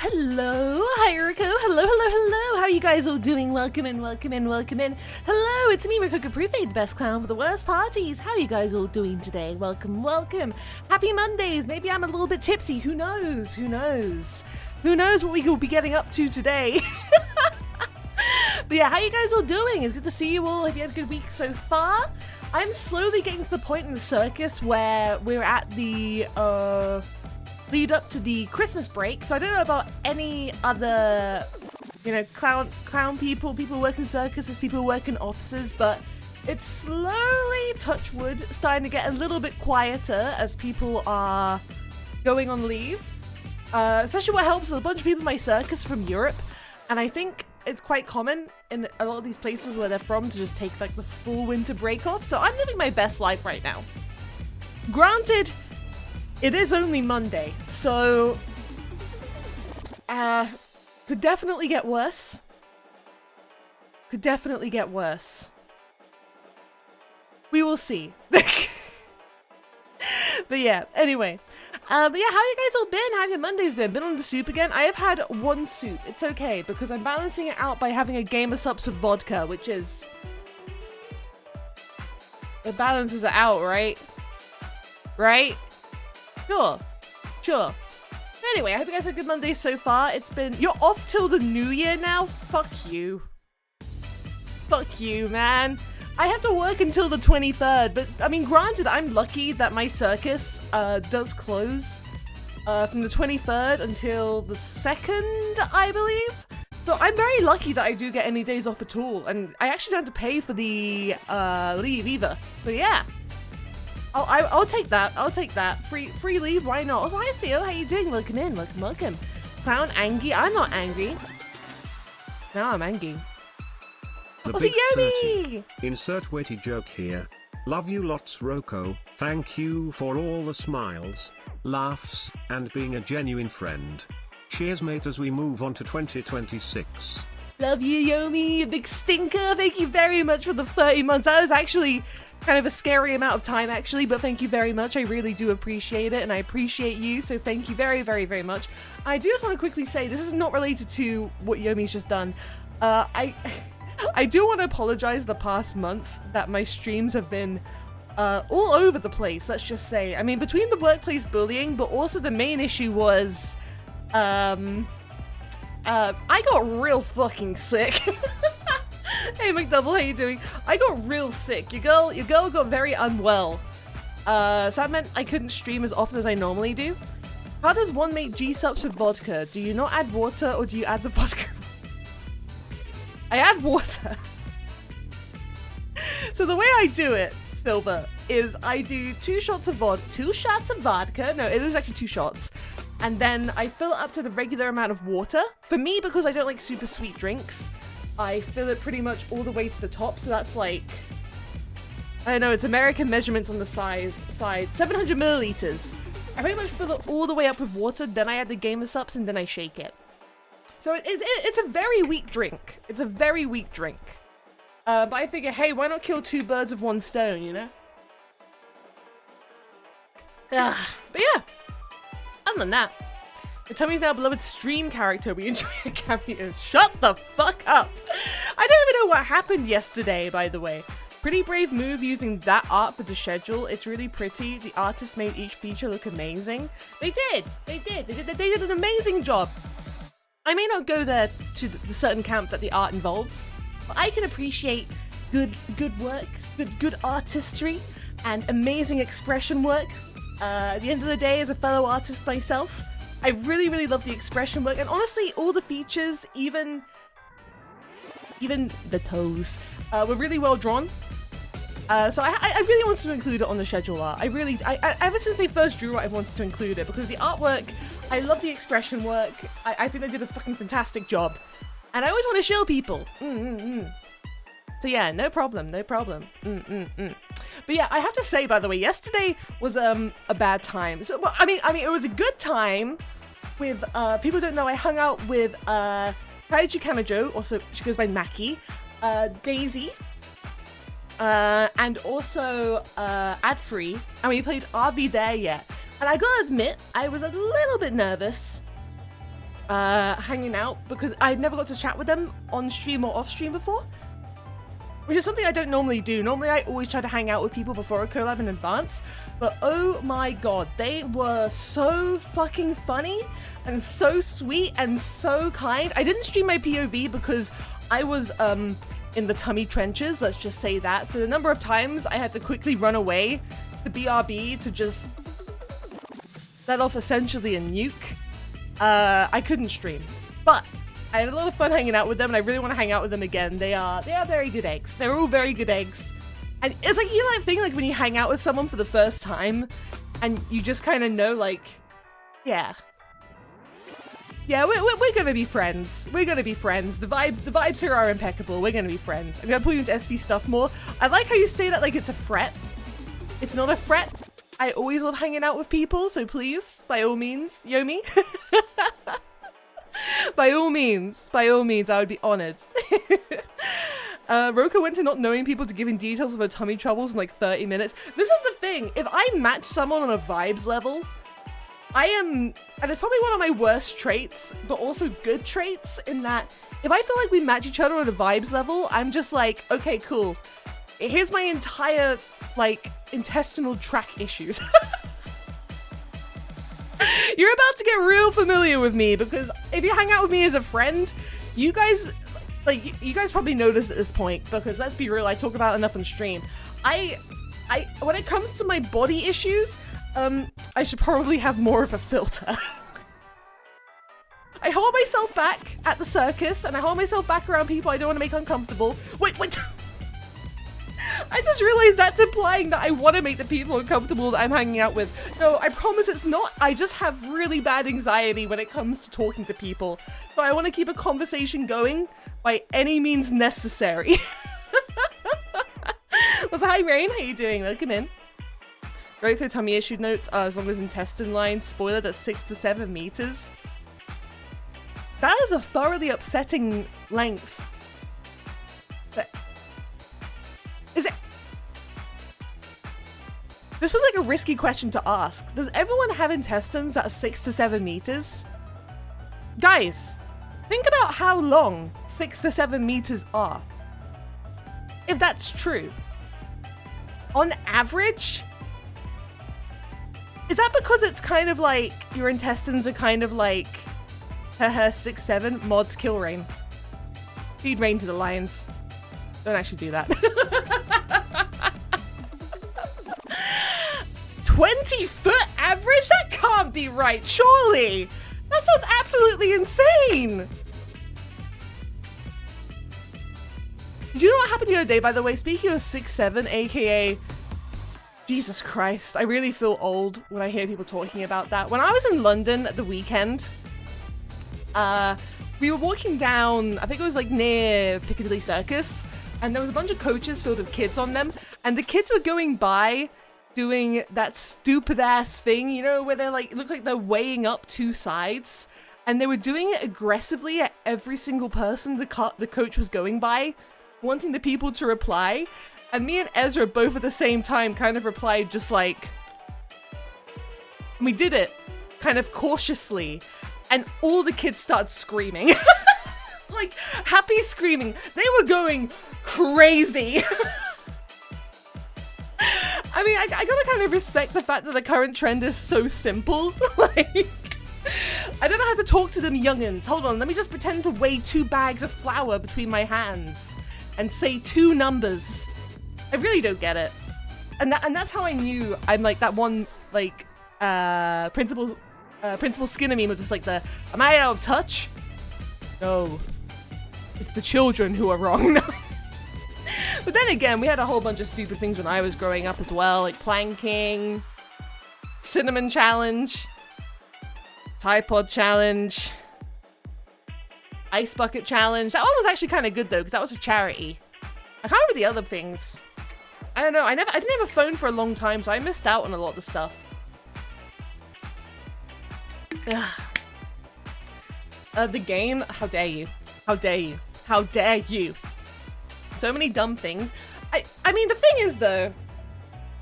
Hello, hi Roko. Hello. How are you guys all doing? Welcome in. Hello, it's me, Rokoko Prufei, the best clown for the worst parties. How are you guys all doing today? Welcome. Happy Mondays. Maybe I'm a little bit tipsy. Who knows? Who knows what we will be getting up to today? But yeah, how you guys all doing? It's good to see you all. Have you had a good week so far? I'm slowly getting to the point in the circus where we're at the lead up to the Christmas break, so I don't know about any other, clown people working circuses, people working offices, but It's slowly, touch wood, starting to get a little bit quieter as people are going on leave. Especially what helps is a bunch of people in my circus from Europe, and I think it's quite common in a lot of these places where they're from to just take like the full winter break off. So I'm living my best life right now. Granted, it is only Monday, so could definitely get worse. Could definitely get worse. We will see. But yeah, anyway. But yeah, how you guys all been? How have your Mondays been? Been on the soup again? I have had one soup. It's okay, because I'm balancing it out by having a game of subs with vodka, which is... It balances it out, right? Right? Sure. Sure. Anyway, I hope you guys had a good Monday so far. It's been... You're off till the new year now? Fuck you. Fuck you, man. I have to work until the 23rd, but I mean, granted, I'm lucky that my circus does close from the 23rd until the 2nd, I believe. So I'm very lucky that I do get any days off at all, and I actually don't have to pay for the leave either. So yeah, I'll take that. I'll take that. Free leave, why not? Also, hi, CEO, how you doing? Welcome in, welcome, welcome. Clown angry? I'm not angry. No, I'm angry. The Oh, big Yomi! 30. Insert witty joke here. Love you lots, Roko. Thank you for all the smiles, laughs, and being a genuine friend. Cheers, mate, as we move on to 2026. Love you, Yomi, you big stinker. Thank you very much for the 30 months. That was actually kind of a scary amount of time, actually, but thank you very much. I really do appreciate it, and I appreciate you, so thank you very, very, very much. I do just want to quickly say, this is not related to what Yomi's just done. I do want to apologize the past month that my streams have been all over the place, let's just say. I mean, between the workplace bullying, but also the main issue was, I got real fucking sick. Hey, McDouble, how you doing? I got real sick. Your girl got very unwell. So that meant I couldn't stream as often as I normally do. How does one make G-subs with vodka? Do you not add water, or do you add the vodka? I add water. So the way I do it, Silver, is I do 2 shots of vodka. No, it is actually 2 shots. And then I fill it up to the regular amount of water. For me, because I don't like super sweet drinks, I fill it pretty much all the way to the top. So that's like, I don't know, it's American measurements on the side, 700 milliliters. I pretty much fill it all the way up with water, then I add the Gamer Sups, and then I shake it. So it's a very weak drink. It's a very weak drink. But I figure, hey, why not kill 2 birds with 1 stone, you know? But yeah, other than that, Tommy's now beloved stream character. We enjoy your cameos. Shut the fuck up. I don't even know what happened yesterday, by the way. Pretty brave move using that art for the schedule. It's really pretty. The artist made each feature look amazing. They did an amazing job. I may not go there to the certain camp that the art involves, but I can appreciate good work, good artistry, and amazing expression work. At the end of the day, as a fellow artist myself, I really love the expression work, and honestly, all the features, even the toes, were really well drawn. So I really wanted to include it on the schedule art. I ever since they first drew it, I wanted to include it because the artwork, I love the expression work. I think they did a fucking fantastic job, and I always want to show people. So yeah, no problem. But yeah, I have to say, by the way, yesterday was a bad time. So, well, I mean, it was a good time. With people don't know, I hung out with Kaiju Kamajo, also she goes by Maki, Daisy, and also Adfree, and we played RV there yet. And I gotta admit, I was a little bit nervous hanging out because I never got to chat with them on stream or off stream before, which is something I don't normally do. Normally I always try to hang out with people before a collab in advance, but oh my god, they were so fucking funny and so sweet and so kind. I didn't stream my POV because I was in the tummy trenches, let's just say that. So the number of times I had to quickly run away to BRB to just let off essentially a nuke, I couldn't stream. But I had a lot of fun hanging out with them, and I really want to hang out with them again. They are very good eggs. They're all very good eggs. And it's like, you know that thing, like when you hang out with someone for the first time and you just kind of know, like, yeah. Yeah, we're gonna be friends. We're gonna be friends. The vibes here are impeccable. We're gonna be friends. I'm gonna pull you into SP stuff more. I like how you say that like it's a threat. It's not a threat. I always love hanging out with people, so please, by all means, Yomi. by all means, I would be honored. Roko went to not knowing people to giving details of her tummy troubles in like 30 minutes. This is the thing. If I match someone on a vibes level, I am, and it's probably one of my worst traits, but also good traits in that if I feel like we match each other on a vibes level, I'm just like, okay, cool. Here's my entire, like, intestinal tract issues. You're about to get real familiar with me because if you hang out with me as a friend, you guys, like, you guys probably know this at this point because let's be real, I talk about it enough on stream. When it comes to my body issues, I should probably have more of a filter. I hold myself back at the circus, and I hold myself back around people I don't want to make uncomfortable. Wait. I just realized that's implying that I want to make the people uncomfortable that I'm hanging out with. No, I promise it's not. I just have really bad anxiety when it comes to talking to people. So I want to keep a conversation going by any means necessary. So hi Rain, how you doing? Welcome in. Roko tummy issue notes are as long as intestine lines. Spoiler, that's 6 to 7 meters. That is a thoroughly upsetting length. But is it? This was like a risky question to ask. Does everyone have intestines that are 6 to 7 meters? Guys, think about how long 6 to 7 meters are. If that's true. On average? Is that because it's kind of like your intestines are kind of like 6'7" mods kill Rain? Feed Rain to the lions. Don't actually do that. 20-foot average? That can't be right, surely. That sounds absolutely insane. Did you know what happened the other day, by the way? Speaking of 6'7", aka Jesus Christ, I really feel old when I hear people talking about that. When I was in London at the weekend, we were walking down, I think it was like near Piccadilly Circus, and there was a bunch of coaches filled with kids on them, and the kids were going by doing that stupid ass thing, you know, where they're like, it looked like they're weighing up two sides, and they were doing it aggressively at every single person the coach was going by, wanting the people to reply. And me and Ezra both at the same time kind of replied just like, we did it, kind of cautiously. And all the kids started screaming. Like, happy screaming. They were going crazy. I mean, I gotta kind of respect the fact that the current trend is so simple. Like, I don't know how to talk to them youngins. Hold on, let me just pretend to weigh 2 bags of flour between my hands and say 2 numbers. I really don't get it. And that's how I knew I'm like that one, like, Principal Skinner meme was just like the, am I out of touch? No. It's the children who are wrong. No. But then again, we had a whole bunch of stupid things when I was growing up as well, like planking, cinnamon challenge, Tide Pod challenge, ice bucket challenge. That one was actually kind of good though, because that was for charity. I can't remember the other things. I don't know. I didn't have a phone for a long time, so I missed out on a lot of the stuff. The game. How dare you? How dare you? How dare you? So many dumb things. I mean, the thing is though,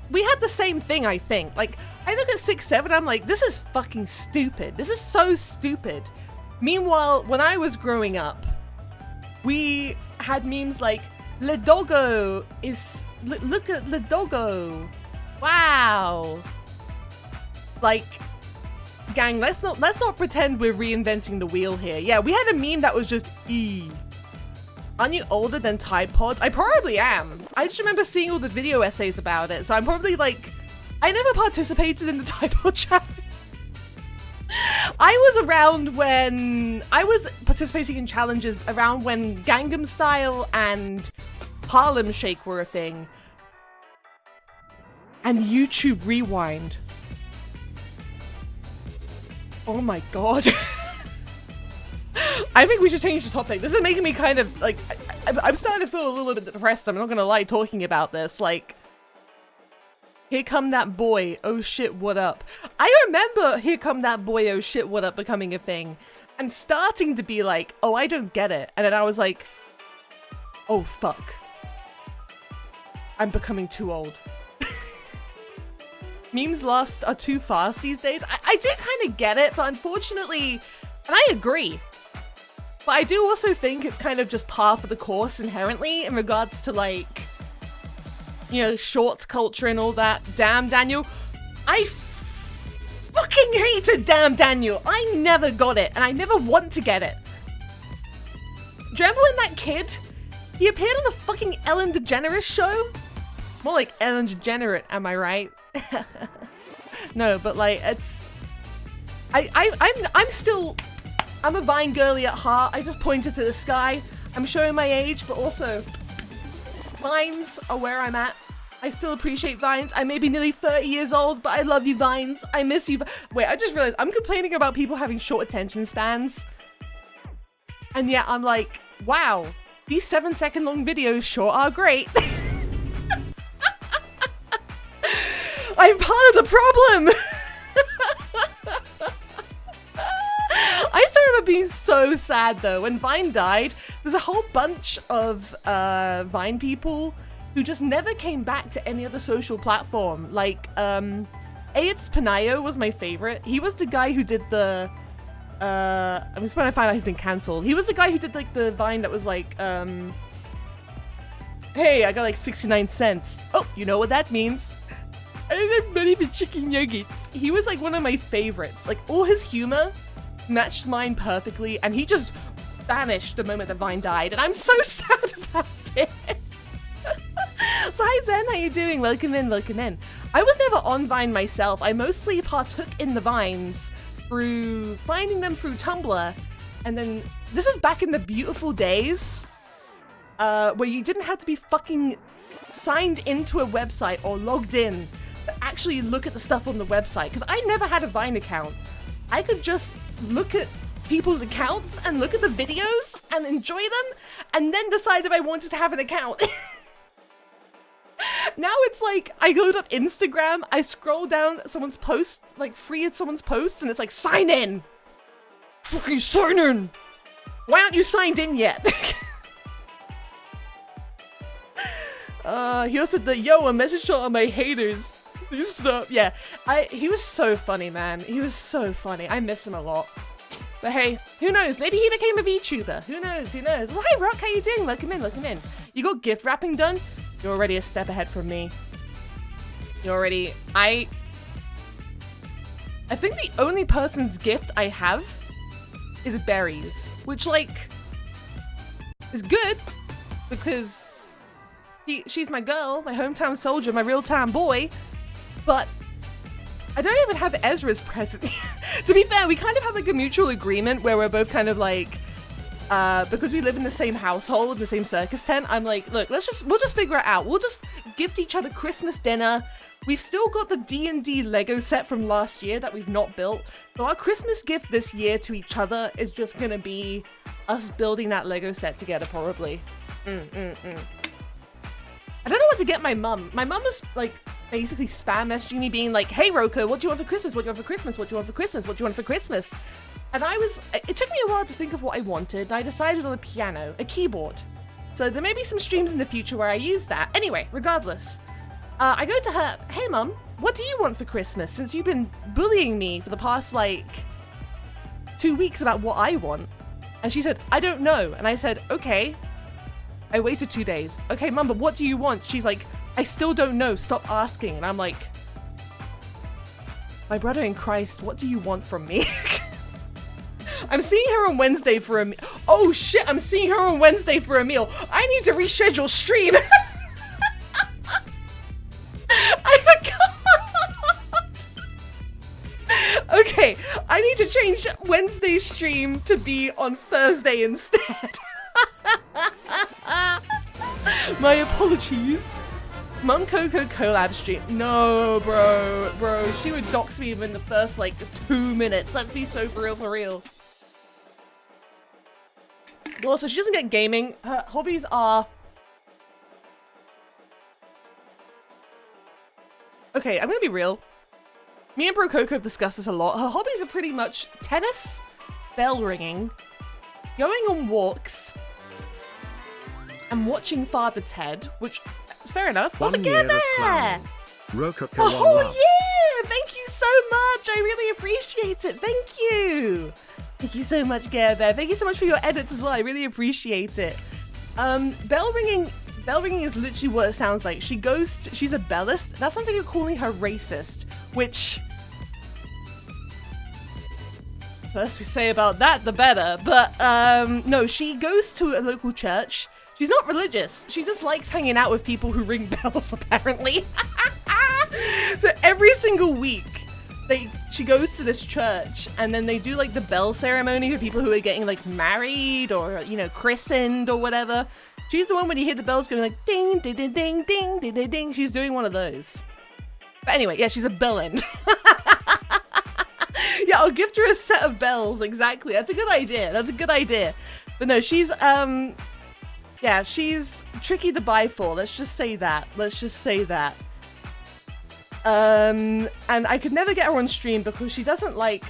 we had the same thing. I think. Like, I look at 6'7", I'm like, this is fucking stupid. This is so stupid. Meanwhile, when I was growing up, we had memes like, Le doggo is, look at Le doggo. Wow. Like, gang, let's not pretend we're reinventing the wheel here. Yeah, we had a meme that was just E. Aren't you older than Tide Pods? I probably am. I just remember seeing all the video essays about it, so I'm probably like, I never participated in the Tide Pod chat. I was around when I was participating in challenges around when Gangnam Style and Harlem Shake were a thing. and YouTube Rewind. Oh my god. I think we should change the topic. This is making me kind of like, I'm starting to feel a little bit depressed. I'm not gonna lie talking about this. Like, Here Come That Boy, oh shit, what up? I remember Here Come That Boy, oh shit, what up becoming a thing and starting to be like, oh, I don't get it. And then I was like, oh fuck. I'm becoming too old. Memes are too fast these days. I do kind of get it, but unfortunately, and I agree. But I do also think it's kind of just par for the course inherently in regards to like, you know, shorts culture and all that. Damn Daniel. I fucking hated Damn Daniel. I never got it and I never want to get it. Do you remember when that kid, he appeared on the fucking Ellen DeGeneres show? More like Ellen DeGenerate, am I right? No, but like it's I'm a Vine girly at heart. I just pointed to the sky. I'm showing my age, but also Vines are where I'm at. I still appreciate Vines. I may be nearly 30 years old, but I love you, Vines. I miss you. Wait, I just realized I'm complaining about people having short attention spans. And yet I'm like, wow, these 7-second long videos sure are great. I'm part of the problem! I still remember being so sad though. When Vine died, there's a whole bunch of Vine people who just never came back to any other social platform. Like, Ayat's Panayo was my favorite. He was the guy who did the... I'm just trying to find out he's been cancelled. He was the guy who did like the Vine that was like, hey, I got like 69 cents. Oh, you know what that means. I'm not even chicken nuggets. He was like one of my favorites. Like all his humor matched mine perfectly, and he just vanished the moment that Vine died, and I'm so sad about it. So hi Zen, how you doing? Welcome in, welcome in. I was never on Vine myself. I mostly partook in the Vines through finding them through Tumblr, and then this was back in the beautiful days where you didn't have to be fucking signed into a website or logged in to actually look at the stuff on the website, because I never had a Vine account. I could just look at people's accounts and look at the videos and enjoy them and then decide if I wanted to have an account. Now it's like, I load up Instagram, I scroll down someone's post, like free at someone's posts, and it's like, sign in! Fucking sign in! Why aren't you signed in yet? He also said, yo, a message to all my haters. Please stop. Yeah, he was so funny, man. He was so funny. I miss him a lot. But hey, who knows? Maybe he became a VTuber. Who knows? Who knows? Hi, Rock. How you doing? Welcome in. Welcome in. You got gift wrapping done? You're already a step ahead from me. You're already... I think the only person's gift I have is berries, which, like, is good because she's my girl, my hometown soldier, my real-town boy, but I don't even have Ezra's present. To be fair, we kind of have like a mutual agreement where we're both kind of like, because we live in the same household, the same circus tent, I'm like, look, we'll just figure it out. We'll just gift each other Christmas dinner. We've still got the D&D Lego set from last year that we've not built. So our Christmas gift this year to each other is just gonna be us building that Lego set together, probably. I don't know what to get my mum. My mum was like basically spam messaging me being like, hey Roko, what do you want for Christmas? What do you want for Christmas? What do you want for Christmas? What do you want for Christmas? And it took me a while to think of what I wanted, and I decided on a piano, a keyboard. So there may be some streams in the future where I use that. Anyway, regardless, I go to her, hey mum, what do you want for Christmas? Since you've been bullying me for the past like 2 weeks about what I want. And she said, I don't know. And I said, okay. I waited 2 days. Okay, mum, but what do you want? She's like, I still don't know. Stop asking. And I'm like, my brother in Christ, what do you want from me? I'm seeing her on Wednesday for a meal. Oh shit, I'm seeing her on Wednesday for a meal. I need to reschedule stream. I forgot. Okay, I need to change Wednesday's stream to be on Thursday instead. My apologies. Mom Coco collab stream. No, bro, she would dox me within the first like 2 minutes. Let's be so for real. Also, she doesn't get gaming. Her hobbies are... Okay, I'm gonna be real. Me and Rokoko have discussed this a lot. Her hobbies are pretty much tennis, bell ringing, going on walks, and watching Father Ted, which, fair enough. What's a get there? Rokoko, oh yeah! Thank you so much. I really appreciate it. Thank you. Thank you so much, Gare Bear. Thank you so much for your edits as well. I really appreciate it. Bell ringing is literally what it sounds like. She's a bellist. That sounds like you're calling her racist, which... First we say about that, the better. But, no, she goes to a local church. She's not religious. She just likes hanging out with people who ring bells, apparently. So every single week, she goes to this church, and then they do, like, the bell ceremony for people who are getting, like, married or, you know, christened or whatever. She's the one when you hear the bells going, like, ding, ding, ding, ding, ding, ding, ding, ding. She's doing one of those. But anyway, yeah, she's a bellend. Yeah, I'll gift her a set of bells, exactly. That's a good idea. That's a good idea. But no, she's, yeah, she's tricky to buy for. Let's just say that. Let's just say that. And I could never get her on stream because she doesn't like...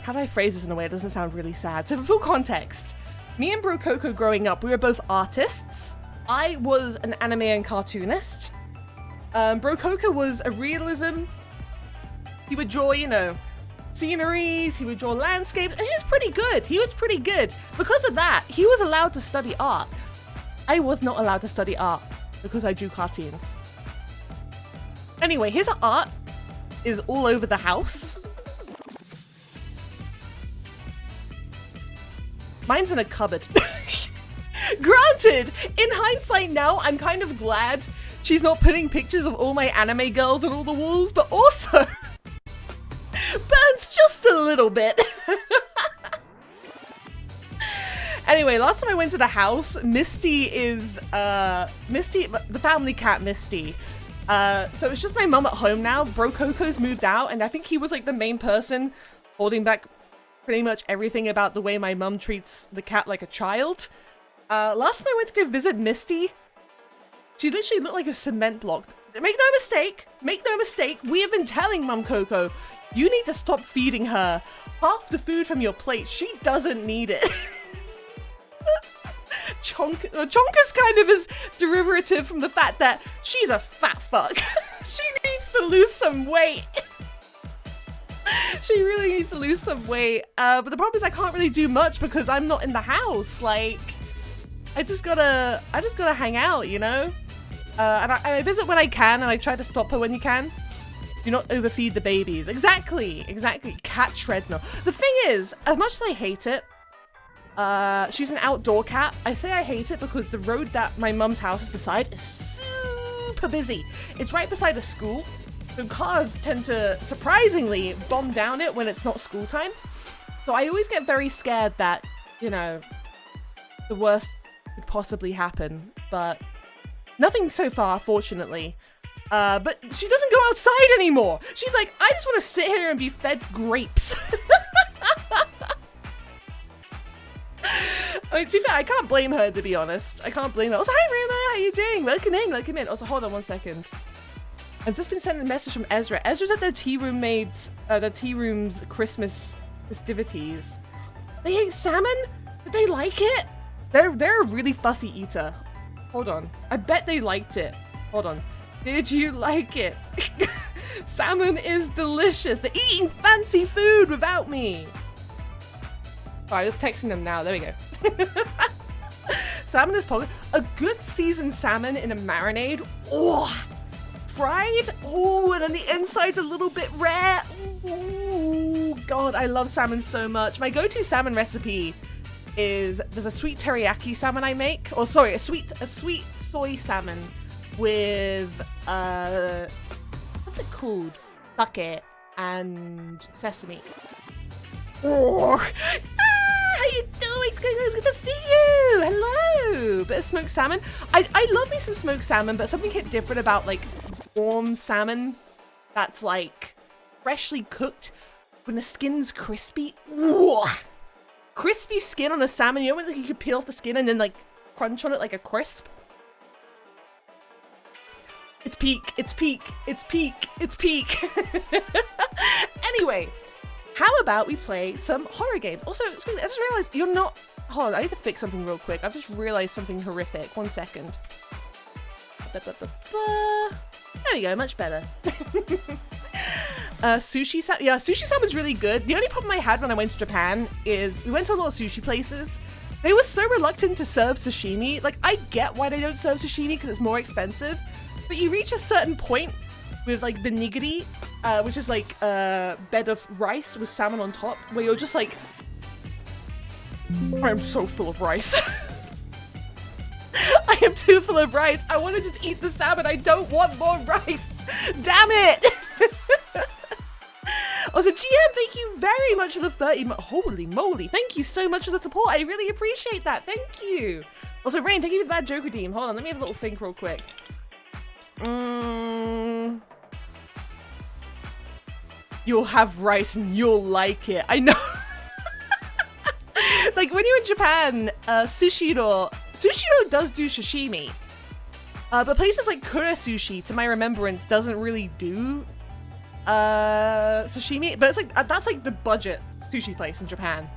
How do I phrase this in a way it doesn't sound really sad? So for full context, me and Rokoko growing up, we were both artists. I was an anime and cartoonist. Rokoko was a realism. He would draw, you know, sceneries, he would draw landscapes, and he was pretty good. He was pretty good. Because of that, he was allowed to study art. I was not allowed to study art because I drew cartoons. Anyway, his art is all over the house. Mine's in a cupboard. Granted, in hindsight now, I'm kind of glad she's not putting pictures of all my anime girls on all the walls, but also burns just a little bit. Anyway, last time I went to the house, Misty is, Misty, the family cat Misty. So it's just my mum at home now. Rokoko's moved out, and I think he was like the main person holding back pretty much everything about the way my mum treats the cat like a child. Last time I went to go visit Misty, she literally looked like a cement block. Make no mistake, we have been telling Mum Coco, you need to stop feeding her half the food from your plate. She doesn't need it. Chonka's kind of is derivative from the fact that she's a fat fuck. She needs to lose some weight. She really needs to lose some weight. But the problem is I can't really do much because I'm not in the house. Like, I just gotta hang out, you know? And I visit when I can, and I try to stop her when you can. Do not overfeed the babies. Exactly. Cat Treadmill. The thing is, as much as I hate it, she's an outdoor cat. I say I hate it because the road that my mum's house is beside is super busy. It's right beside a school. So cars tend to, surprisingly, bomb down it when it's not school time. So I always get very scared that, you know, the worst could possibly happen. But nothing so far, fortunately. But she doesn't go outside anymore. She's like, I just want to sit here and be fed grapes. I mean, to be fair, I can't blame her, to be honest. I can't blame her. Also, hi, Ruma, how you doing? Welcome in. Also, hold on 1 second. I've just been sent a message from Ezra. Ezra's at their tea room's Christmas festivities. They ate salmon? Did they like it? They're a really fussy eater. Hold on. I bet they liked it. Hold on. Did you like it? Salmon is delicious. They're eating fancy food without me. Alright, just texting them now. There we go. Salmon is popular. A good seasoned salmon in a marinade. Oh, fried. Oh, and then the inside's a little bit rare. Ooh, God, I love salmon so much. My go-to salmon recipe is there's a sweet teriyaki salmon I make. Or sorry, a sweet soy salmon with what's it called? Sake and sesame. Oh. How you doing? It's good to see you. Hello. Ooh, bit of smoked salmon. I love me some smoked salmon, but something hit different about like warm salmon that's like freshly cooked when the skin's crispy. Ooh. Crispy skin on a salmon. You know when like, you could peel off the skin and then like crunch on it like a crisp? It's peak. It's peak. It's peak. It's peak. Anyway, how about we play some horror games? Also, I just realized you're not... Hold on, I need to fix something real quick. I've just realized something horrific. 1 second. There we go, much better. Sushi salmon's really good. The only problem I had when I went to Japan is we went to a lot of sushi places. They were so reluctant to serve sashimi. Like, I get why they don't serve sashimi because it's more expensive. But you reach a certain point with like the nigiri, which is like a bed of rice with salmon on top, where you're just like, I'm so full of rice. I am too full of rice. I want to just eat the salmon. I don't want more rice. Damn it. Also, GM, thank you very much for the 30 Holy moly. Thank you so much for the support. I really appreciate that. Thank you. Also, Rain, thank you for the bad joke redeem. Hold on, let me have a little think real quick. You'll have rice and you'll like it. I know. Like when you're in Japan, Sushiro does do sashimi. But places like Kura Sushi, to my remembrance, doesn't really do sashimi. But it's like that's like the budget sushi place in Japan.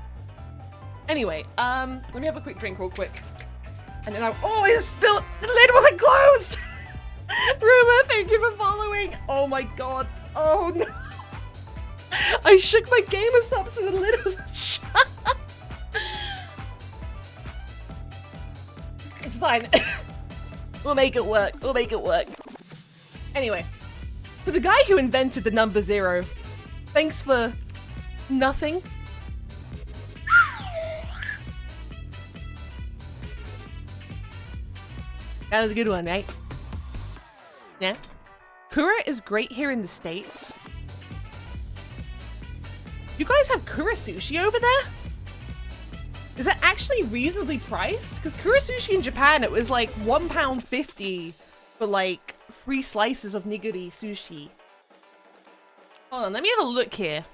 Anyway, let me have a quick drink real quick. And then I spilled. The lid wasn't closed. Rumor, thank you for following. Oh my god. Oh no. I shook my gamers up so the lid wasn't shut. It's fine. We'll make it work. We'll make it work. Anyway, so the guy who invented the number 0, thanks for nothing. That was a good one, right? Yeah. Kura is great here in the States. You guys have Kura Sushi over there? Is it actually reasonably priced? Because Kura Sushi in Japan, it was like £1.50 for like 3 slices of nigiri sushi. Hold on, let me have a look here.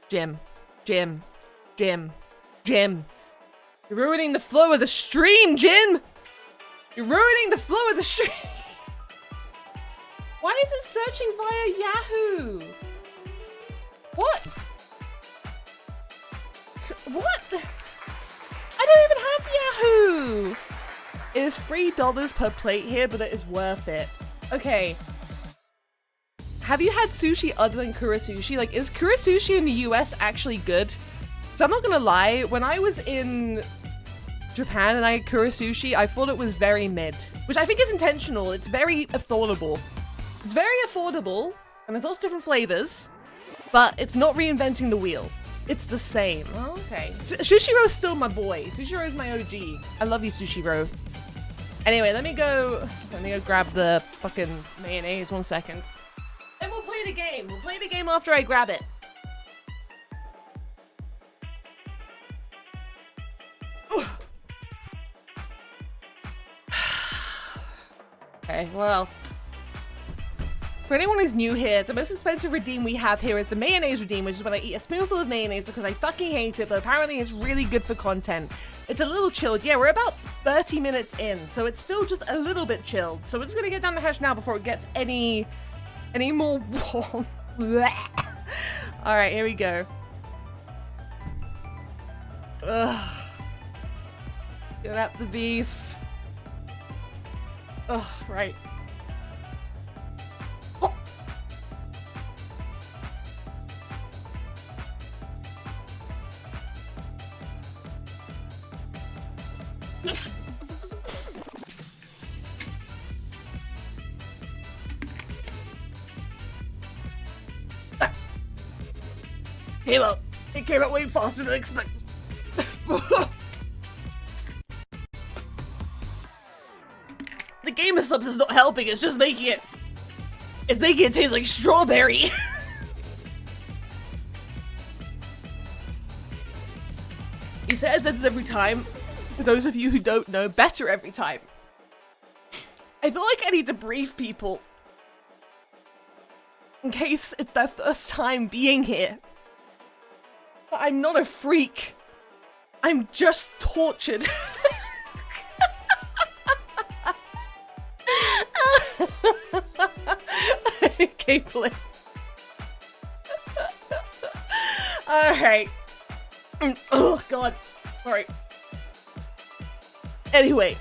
Jim. You're ruining the flow of the stream, Jim! You're ruining the flow of the stream! Why is it searching via Yahoo? What? What? I don't even have Yahoo! It is $3 per plate here, but it is worth it. Okay. Have you had sushi other than Kura Sushi? Like, is Kura Sushi in the US actually good? So I'm not gonna lie, when I was in Japan and I had Kura Sushi, I thought it was very mid. Which I think is intentional. It's very affordable. It's very affordable, and there's lots of different flavors, but it's not reinventing the wheel. It's the same. Oh, okay. Sushiro's still my boy. Sushiro's my OG. I love you, Sushiro. Anyway, let me go grab the fucking mayonnaise. 1 second. Then we'll play the game. We'll play the game after I grab it. Okay, well. For anyone who's new here, the most expensive redeem we have here is the mayonnaise redeem, which is when I eat a spoonful of mayonnaise because I fucking hate it, but apparently it's really good for content. It's a little chilled. Yeah, we're about 30 minutes in, so it's still just a little bit chilled. So we're just gonna get down the hash now before it gets any more warm. Alright, here we go. Ugh. Get up the beef. Ugh, right. It came out way faster than expected. The gamer subs is not helping, it's just making it taste like strawberry. He says it's every time. For those of you who don't know, better every time. I feel like I need to brief people in case it's their first time being here. But I'm not a freak. I'm just tortured. Okay, play. Alright. Oh, God. Alright. Anyway,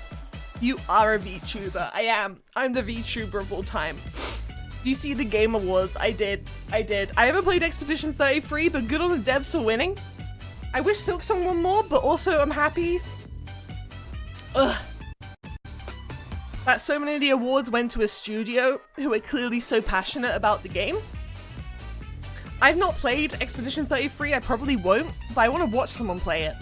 you are a VTuber. I am. I'm the VTuber of all time. Do you see the Game Awards? I did. I haven't played Expedition 33, but good on the devs for winning. I wish Silksong won more, but also I'm happy. Ugh. That so many of the awards went to a studio who are clearly so passionate about the game. I've not played Expedition 33, I probably won't, but I want to watch someone play it.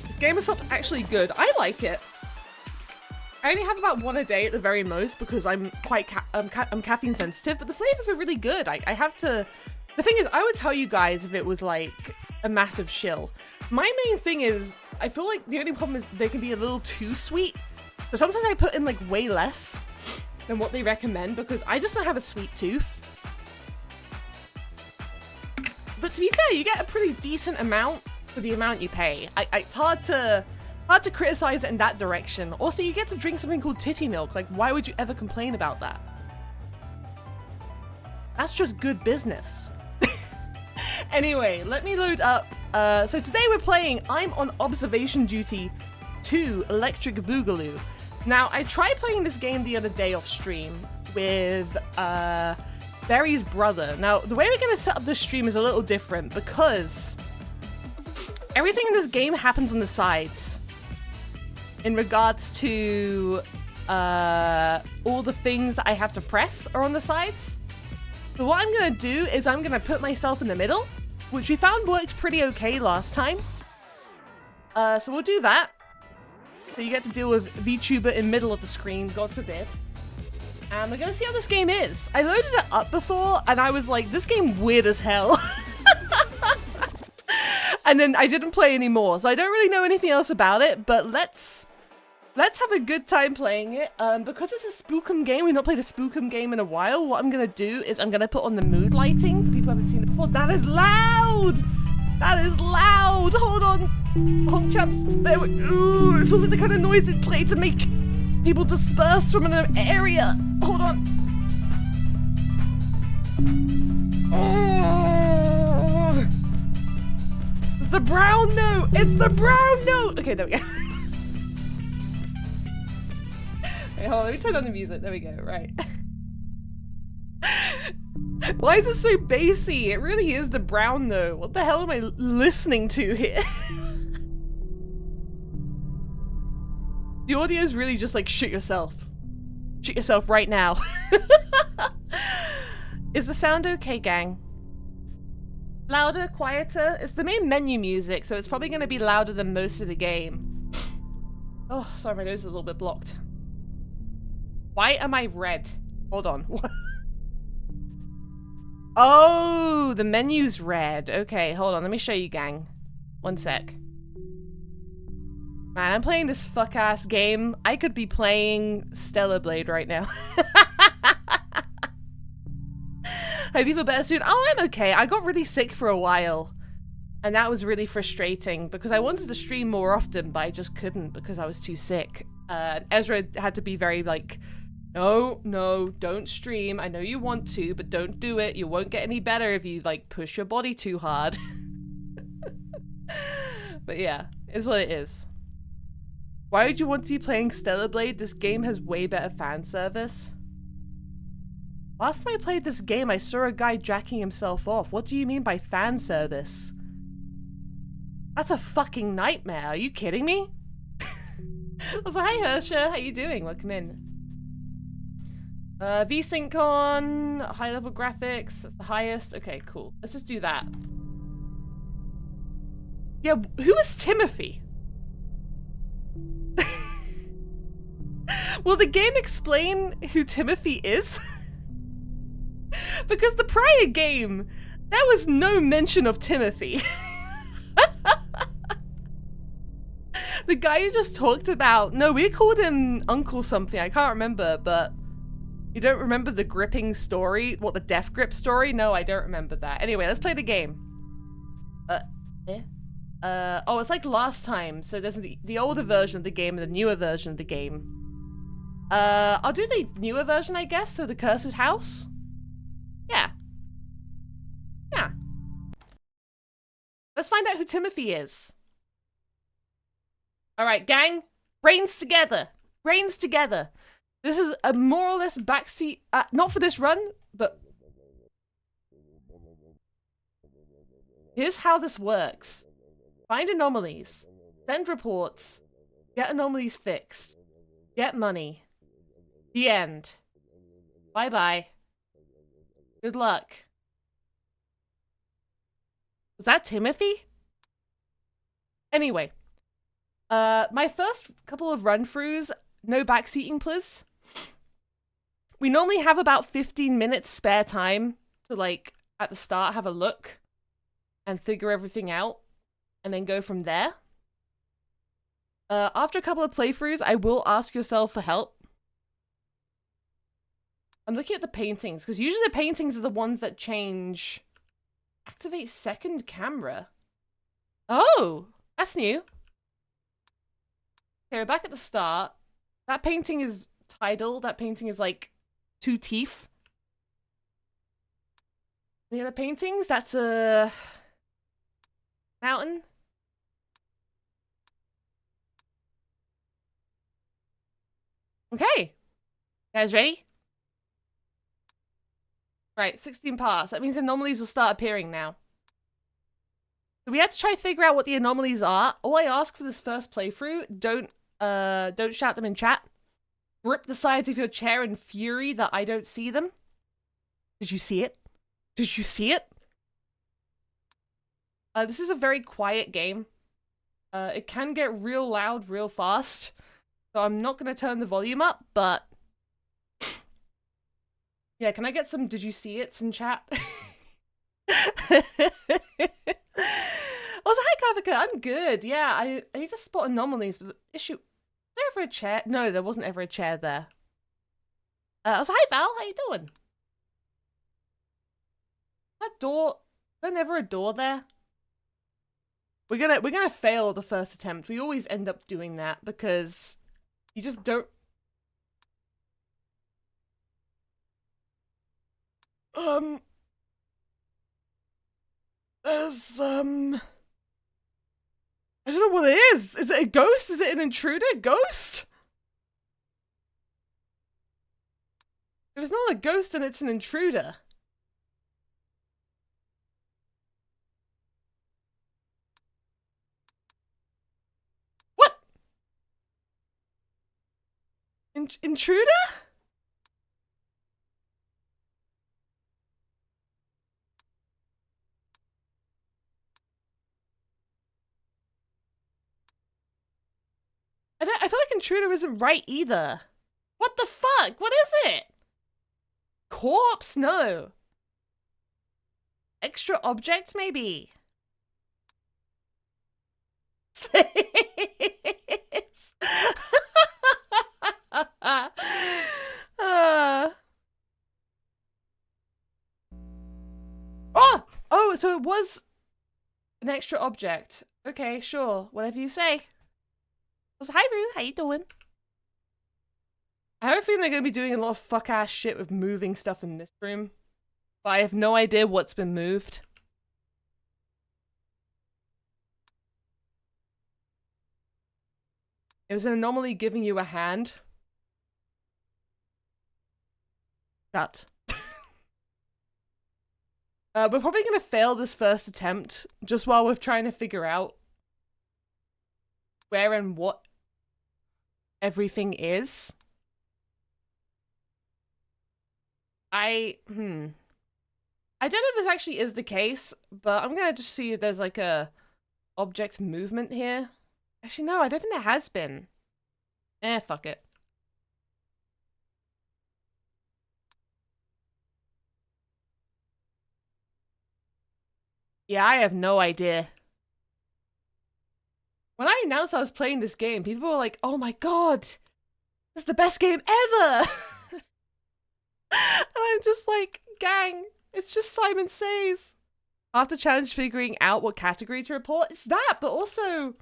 This game is actually good. I like it. I only have about one a day at the very most because I'm quite I'm caffeine sensitive, but the flavors are really good. I have to... The thing is, I would tell you guys if it was like a massive shill. My main thing is, I feel like the only problem is they can be a little too sweet. So sometimes I put in like way less than what they recommend because I just don't have a sweet tooth. But to be fair, you get a pretty decent amount for the amount you pay. It's hard to criticize it in that direction. Also, you get to drink something called titty milk. Like, why would you ever complain about that? That's just good business. Anyway, let me load up. So today we're playing I'm on Observation Duty 2 Electric Boogaloo. Now, I tried playing this game the other day off stream with Barry's brother. Now, the way we're going to set up this stream is a little different because everything in this game happens on the sides in regards to all the things that I have to press are on the sides. So what I'm going to do is I'm going to put myself in the middle, which we found worked pretty okay last time. So we'll do that. So you get to deal with VTuber in middle of the screen, God forbid. And we're going to see how this game is. I loaded it up before, and I was like, this game weird as hell. And then I didn't play anymore, so I don't really know anything else about it, but let's have a good time playing it. Because it's a spookum game, we've not played a spookum game in a while, what I'm going to do is I'm going to put on the mood lighting for people who haven't seen it before. That is loud! That is loud! Hold on. Honk chaps. There we go. Ooh, it feels like the kind of noise it play to make people disperse from an area. Hold on. Oh. It's the brown note! It's the brown note! Okay, there we go. Wait, hold on, let me turn on the music. There we go, right. Why is it so bassy? It really is the brown note. What the hell am I listening to here? The audio is really just like, shoot yourself. Shoot yourself right now. Is the sound okay, gang? Louder, quieter? It's the main menu music, so it's probably going to be louder than most of the game. Oh, sorry, my nose is a little bit blocked. Why am I red? Hold on. Oh, the menu's red. Okay, hold on. Let me show you, gang. One sec. Man, I'm playing this fuck-ass game. I could be playing Stellar Blade right now. Hope you feel better soon. Oh, I'm okay. I got really sick for a while. And that was really frustrating because I wanted to stream more often, but I just couldn't because I was too sick. Ezra had to be very like, no, don't stream. I know you want to, but don't do it. You won't get any better if you like push your body too hard. But yeah, it's what it is. Why would you want to be playing Stellar Blade? This game has way better fan service. Last time I played this game, I saw a guy jacking himself off. What do you mean by fan service? That's a fucking nightmare. Are you kidding me? I was like, hi Hersha, how you doing? Welcome in. VSync on, high level graphics, that's the highest. Okay, cool. Let's just do that. Yeah, who is Timothy? Will the game explain who Timothy is? Because the prior game, there was no mention of Timothy. The guy you just talked about, no, we called him Uncle something, I can't remember, but you don't remember the gripping story? What, the death grip story? No, I don't remember that. Anyway, let's play the game. Oh, it's like last time, so there's the older version of the game and the newer version of the game. I'll do the newer version, I guess, so the Curse's House? Yeah. Yeah. Let's find out who Timothy is. Alright, gang. Brains together. Brains together. This is a more or less backseat... not for this run, but... Here's how this works. Find anomalies. Send reports. Get anomalies fixed. Get money. The end. Bye-bye. Good luck. Was that Timothy? Anyway. My first couple of run-throughs, no backseating, please. We normally have about 15 minutes spare time to, like, at the start, have a look and figure everything out, and then go from there. After a couple of playthroughs, I will ask yourself for help. I'm looking at the paintings, because usually the paintings are the ones that change. Activate second camera. Oh, that's new. Okay, we're back at the start. That painting is tidal. That painting is like 2 teeth. Any other paintings? That's a mountain. Okay. Guys ready? Right, 16 pass. That means anomalies will start appearing now. So we had to try to figure out what the anomalies are. All I ask for this first playthrough, don't shout them in chat. Grip the sides of your chair in fury that I don't see them. Did you see it? Did you see it? This is a very quiet game. It can get real loud real fast. So I'm not going to turn the volume up, but... Yeah, can I get some did you see it's in chat? Also, hi Kavika, I'm good. Yeah, I need to spot anomalies, but the issue... Was there ever a chair? No, there wasn't ever a chair there. Also, hi Val, how you doing? That door... There's never a door there? We're gonna fail the first attempt. We always end up doing that because you just don't... There's, I don't know what it is. Is it a ghost? Is it an intruder? Ghost? If it's not a ghost, then it's an intruder. What? Intruder? I feel like intruder isn't right either. What the fuck? What is it? Corpse? No. Extra object, maybe. Oh, so it was an extra object. Okay, sure. Whatever you say. Hi, Rue. How you doing? I have a feeling they're going to be doing a lot of fuck-ass shit with moving stuff in this room. But I have no idea what's been moved. It was an anomaly giving you a hand. Shut. We're probably going to fail this first attempt just while we're trying to figure out where and what everything is. I don't know if this actually is the case, but I'm gonna just see if there's like a object movement here. Actually, no, I don't think there has been. Fuck it. Yeah, I have no idea. When I announced I was playing this game, people were like, oh my god, this is the best game ever! And I'm just like, gang, it's just Simon Says. After challenge figuring out what category to report, it's that, but also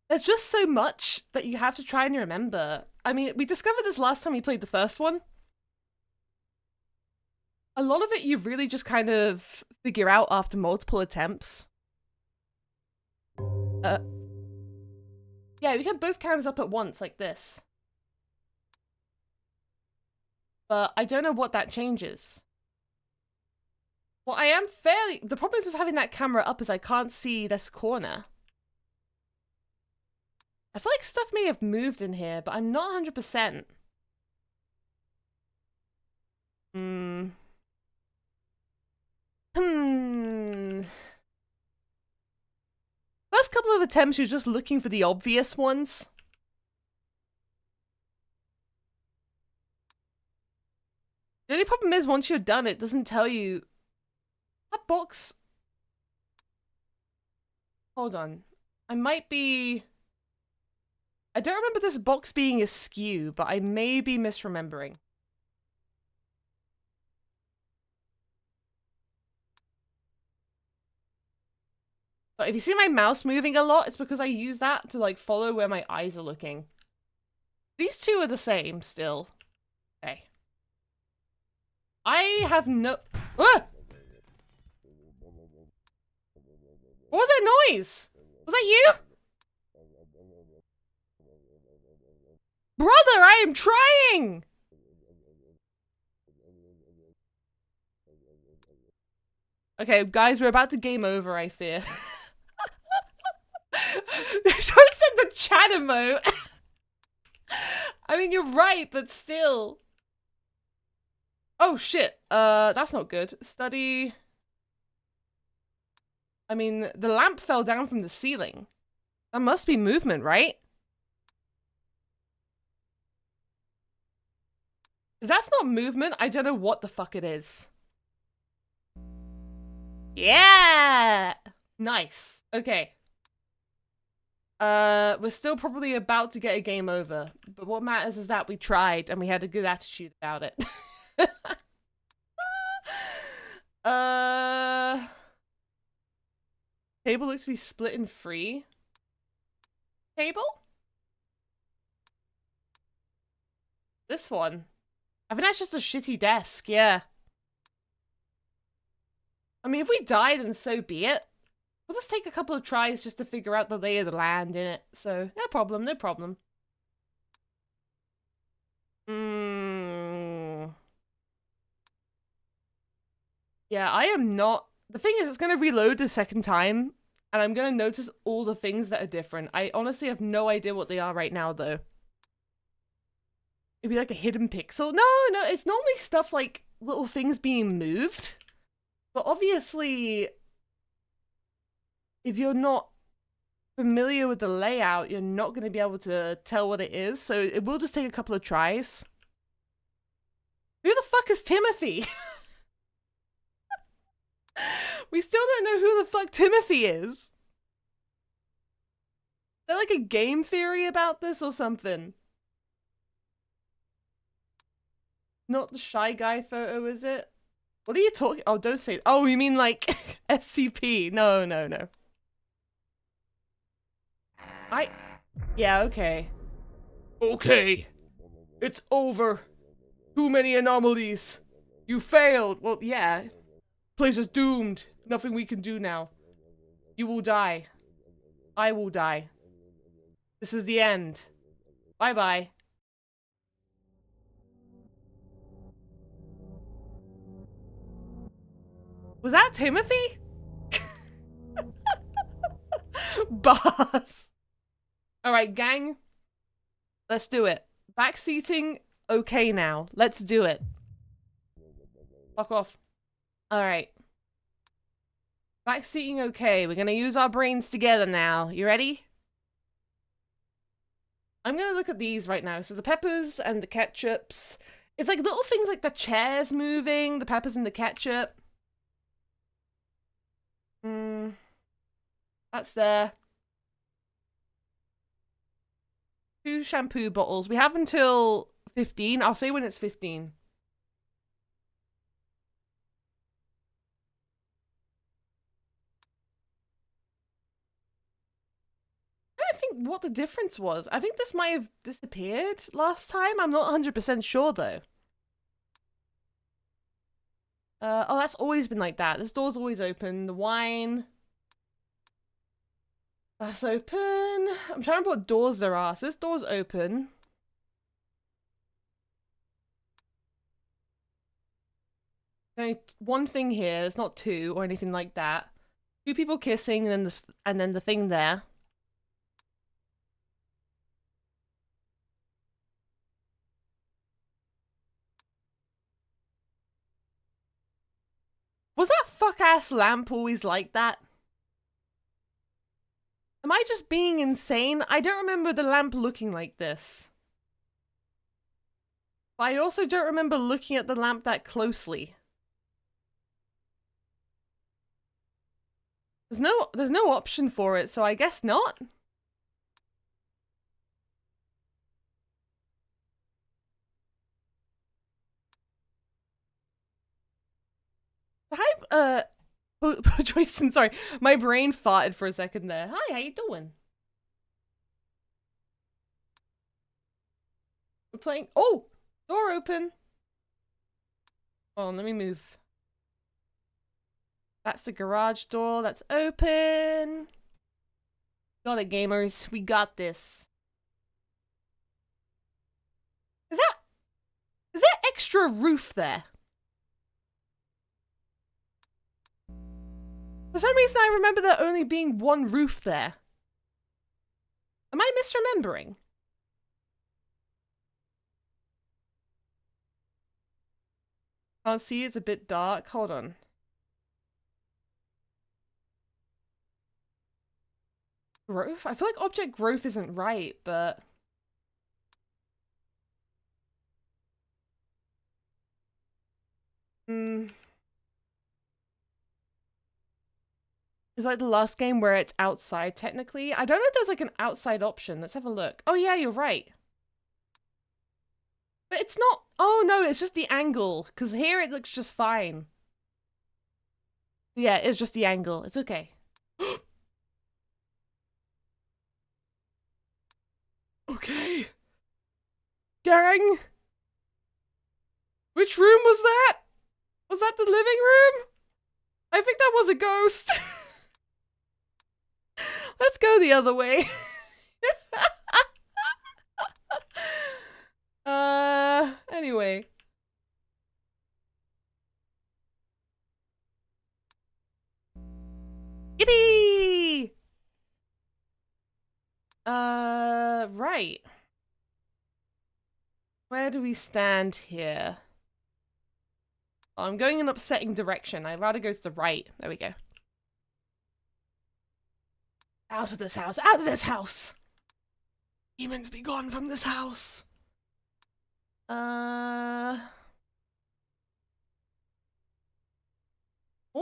there's just so much that you have to try and remember. I mean, we discovered this last time we played the first one. A lot of it you really just kind of figure out after multiple attempts. Yeah, we can both cameras up at once like this. But I don't know what that changes. Well, I am fairly... The problem is with having that camera up is I can't see this corner. I feel like stuff may have moved in here, but I'm not 100%. First couple of attempts, you're just looking for the obvious ones. The only problem is once you're done, it doesn't tell you... That box... Hold on. I might be... I don't remember this box being askew, but I may be misremembering. But if you see my mouse moving a lot, it's because I use that to like follow where my eyes are looking. These two are the same still. Okay. I have no... Ah! What was that noise? Was that you? Brother, I am trying! Okay, guys, we're about to game over, I fear. Someone said the chat emote. I mean, you're right, but still. Oh, shit. That's not good. Study... I mean, the lamp fell down from the ceiling. That must be movement, right? If that's not movement, I don't know what the fuck it is. Yeah! Nice. Okay. We're still probably about to get a game over, but what matters is that we tried and we had a good attitude about it. Table looks to be split in three. Table? This one. I think that's just a shitty desk, yeah. I mean, if we die, then so be it. We'll just take a couple of tries just to figure out the lay of the land in it. So, no problem, no problem. Yeah, I am not... The thing is, it's going to reload the second time, and I'm going to notice all the things that are different. I honestly have no idea what they are right now, though. It'd be like a hidden pixel. No, it's normally stuff like little things being moved. But obviously, if you're not familiar with the layout, you're not going to be able to tell what it is. So it will just take a couple of tries. Who the fuck is Timothy? We still don't know who the fuck Timothy is. Is there like a game theory about this or something? Not the shy guy photo, is it? What are you talking? Oh, don't say. Oh, you mean like SCP? No. Yeah, okay. Okay. It's over. Too many anomalies. You failed. Well, yeah. Place is doomed. Nothing we can do now. You will die. I will die. This is the end. Bye-bye. Was that Timothy? Boss. Alright, gang. Let's do it. Backseating, okay now. Let's do it. Fuck off. Alright. Backseating, okay. We're gonna use our brains together now. You ready? I'm gonna look at these right now. So the peppers and the ketchups. It's like little things like the chairs moving, the peppers and the ketchup. That's there. 2 shampoo bottles. We have until 15. I'll say when it's 15. I think what the difference was. I think this might have disappeared last time. I'm not 100% sure though. Oh, that's always been like that. This door's always open. The wine. That's open. I'm trying to remember what doors there are. So this door's open. Only one thing here. There's not 2 or anything like that. 2 people kissing and then the thing there. Was that fuck-ass lamp always like that? Am I just being insane? I don't remember the lamp looking like this. But I also don't remember looking at the lamp that closely. There's no option for it, so I guess not. Hi, Joyson, sorry. My brain farted for a second there. Hi, how you doing? We're playing. Oh! Door open. Oh, let me move. That's the garage door. That's open. Got it, gamers. We got this. Is there extra roof there? For some reason, I remember there only being 1 roof there. Am I misremembering? Can't see, it's a bit dark. Hold on. Growth? I feel like object growth isn't right, but... It's like the last game where it's outside, technically. I don't know if there's like an outside option. Let's have a look. Oh yeah, you're right. But it's not... Oh no, it's just the angle. Because here it looks just fine. Yeah, it's just the angle. It's okay. Okay. Gang! Which room was that? Was that the living room? I think that was a ghost. Let's go the other way. Anyway. Yippee! Right. Where do we stand here? Oh, I'm going in an upsetting direction. I'd rather go to the right. There we go. Out of this house! Out of this house! Demons be gone from this house! All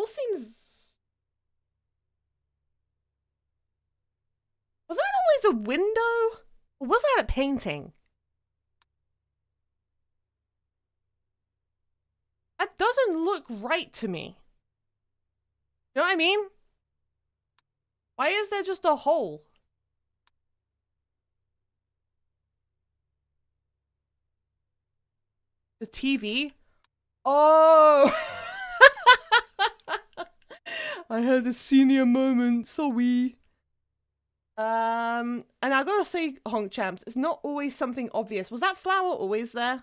seems... Was that always a window? Or was that a painting? That doesn't look right to me. You know what I mean? Why is there just a hole? The TV? Oh! I had a senior moment, sorry. And I gotta say, Honk Champs, it's not always something obvious. Was that flower always there?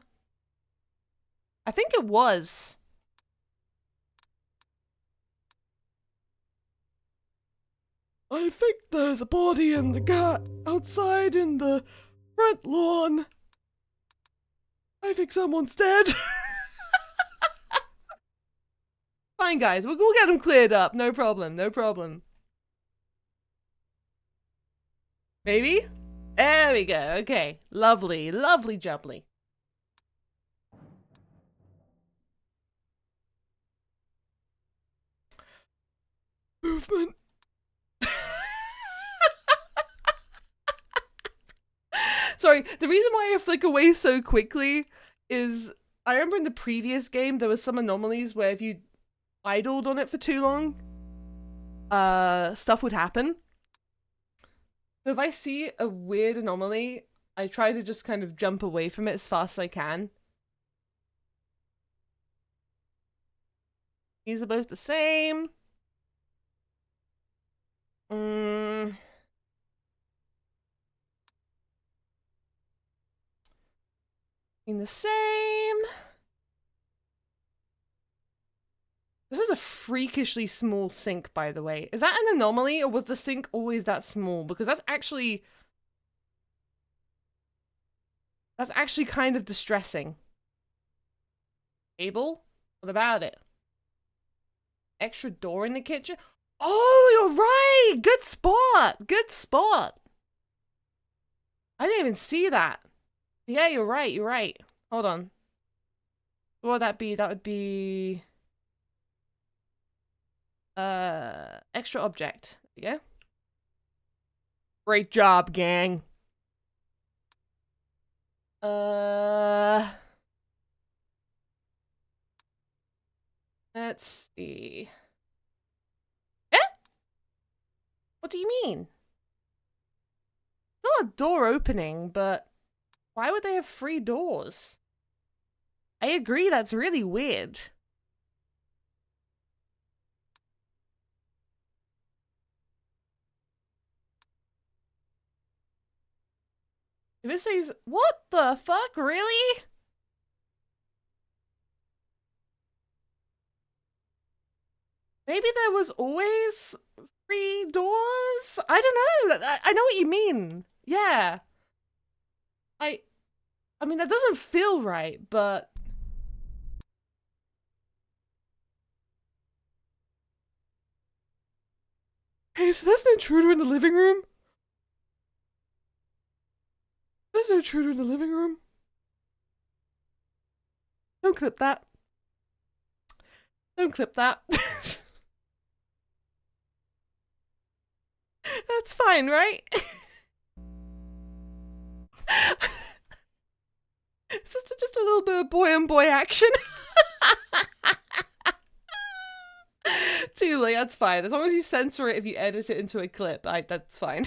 I think it was. I think there's a body in the cat outside in the front lawn. I think someone's dead. Fine, guys. We'll get them cleared up. No problem. No problem. Maybe? There we go. Okay. Lovely. Lovely jubbly. Movement. Sorry, the reason why I flick away so quickly is I remember in the previous game there was some anomalies where if you idled on it for too long, stuff would happen. So if I see a weird anomaly, I try to just kind of jump away from it as fast as I can. These are both the same. The same. This is a freakishly small sink, by the way. Is that an anomaly, or was the sink always that small? Because that's actually kind of distressing. Table? What about it? Extra door in the kitchen? Oh, you're right! Good spot! Good spot! I didn't even see that. Yeah, you're right, you're right. Hold on. What would that be? That would be... extra object. There you go. Great job, gang. Let's see. Eh? What do you mean? Not a door opening, but why would they have 3 doors? I agree, that's really weird. If it says, what the fuck, really? Maybe there was always 3 doors? I don't know. I know what you mean. Yeah. I mean, that doesn't feel right, but... Hey, so that's an intruder in the living room? There's an intruder in the living room. Don't clip that. Don't clip that. That's fine, right? It's just a little bit of boy on boy action. Too late, that's fine. As long as you censor it if you edit it into a clip, that's fine.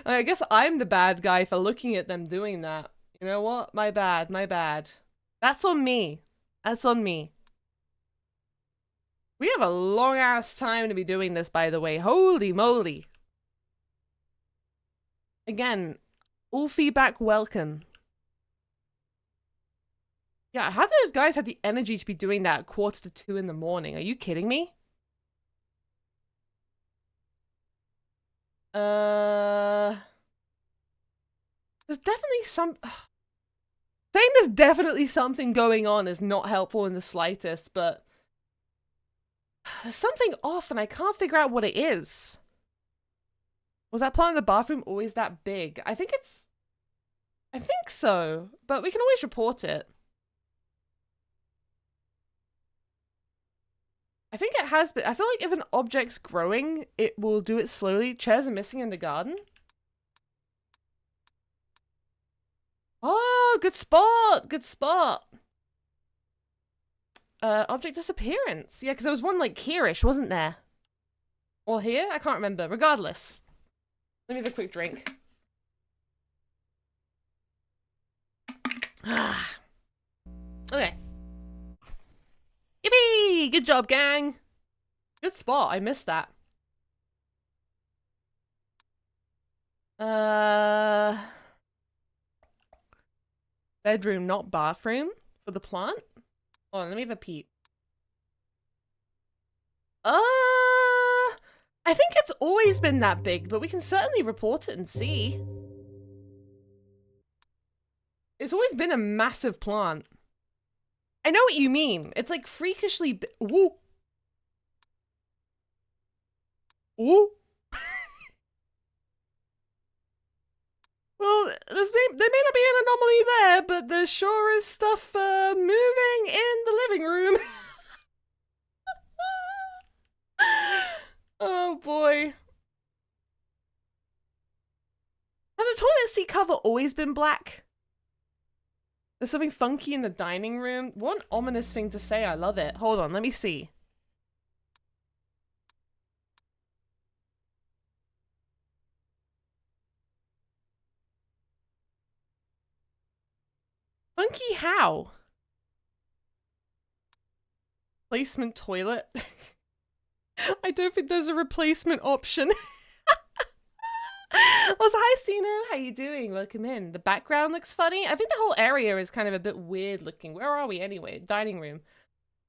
I guess I'm the bad guy for looking at them doing that. You know what? My bad, my bad. That's on me. That's on me. We have a long ass time to be doing this, by the way. Holy moly. Again, all feedback welcome. Yeah, how do those guys have the energy to be doing that at 1:45 in the morning? Are you kidding me? There's definitely saying there's definitely something going on is not helpful in the slightest, but there's something off and I can't figure out what it is. Was that plant in the bathroom always that big? I think so, but we can always report it. I think it has been. I feel like if an object's growing, it will do it slowly. Chairs are missing in the garden. Oh, good spot. Good spot. Object disappearance. Yeah, because there was one like here-ish, wasn't there? Or here? I can't remember. Regardless. Let me have a quick drink. Okay. Yippee! Good job, gang! Good spot. I missed that. Bedroom, not bathroom for the plant? Hold on, let me have a peep. I think it's always been that big, but we can certainly report it and see. It's always been a massive plant. I know what you mean. It's like freakishly Ooh. Ooh. Well, there may not be an anomaly there, but there sure is stuff moving in the living room. Oh boy. fantasy cover always been black? There's something funky in the dining room. What an ominous thing to say. I love it. Hold on, let me see. Funky how? Replacement toilet? I don't think there's a replacement option. Also, hi Sino, how you doing? Welcome in. The background looks funny. I think the whole area is kind of a bit weird looking. Where are we anyway? Dining room.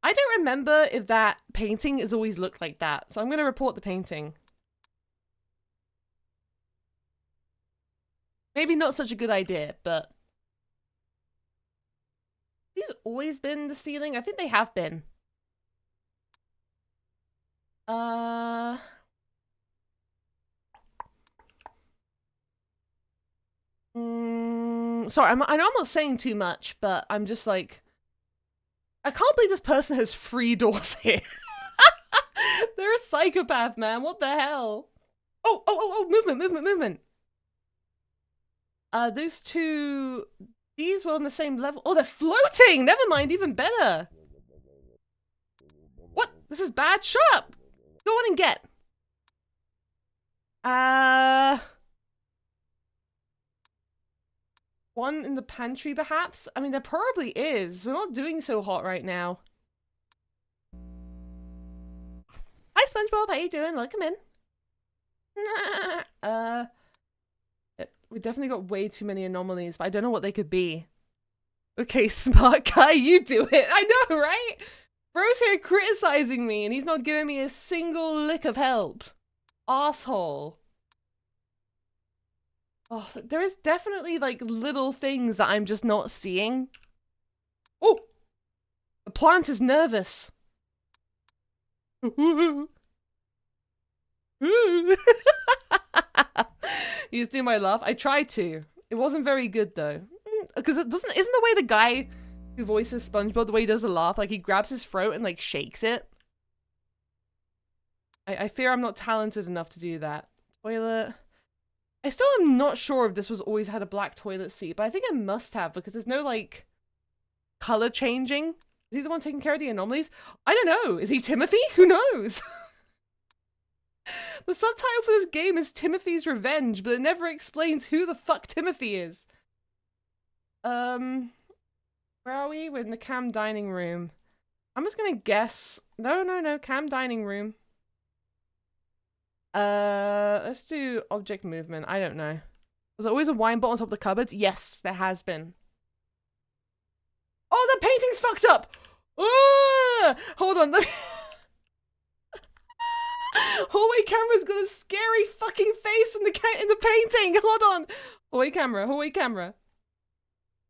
I don't remember if that painting has always looked like that, so I'm going to report the painting. Maybe not such a good idea, but... These always been the ceiling? I think they have been. Sorry, I know I'm not saying too much, but I'm just like... I can't believe this person has 3 doors here. They're a psychopath, man. What the hell? Oh, movement. Those two... These were on the same level. Oh, they're floating! Never mind, even better. What? This is bad? Shut up! Go on and get. One in the pantry, perhaps? I mean, there probably is. We're not doing so hot right now. Hi, SpongeBob. How you doing? Welcome in. We definitely got way too many anomalies, but I don't know what they could be. Okay, smart guy, you do it. I know, right? Bro's here criticizing me, and he's not giving me a single lick of help. Asshole. Oh, there is definitely, like, little things that I'm just not seeing. Oh! The plant is nervous. You just do my laugh. I tried to. It wasn't very good though, because isn't the way the guy who voices SpongeBob the way he does a laugh, like he grabs his throat and like shakes it. I fear I'm not talented enough to do that. Toilet. I still am not sure if this was always had a black toilet seat, but I think it must have because there's no like color changing. Is he the one taking care of the anomalies? I don't know. Is he Timothy? Who knows? The subtitle for this game is Timothy's Revenge, but it never explains who the fuck Timothy is. Where are we? We're in the cam dining room. I'm just gonna guess. No, cam dining room. Let's do object movement. I don't know. Was there always a wine bottle on top of the cupboards? Yes, there has been. Oh, the painting's fucked up! Hold on, let me... Hallway camera's got a scary fucking face in the painting. Hold on. Hallway camera.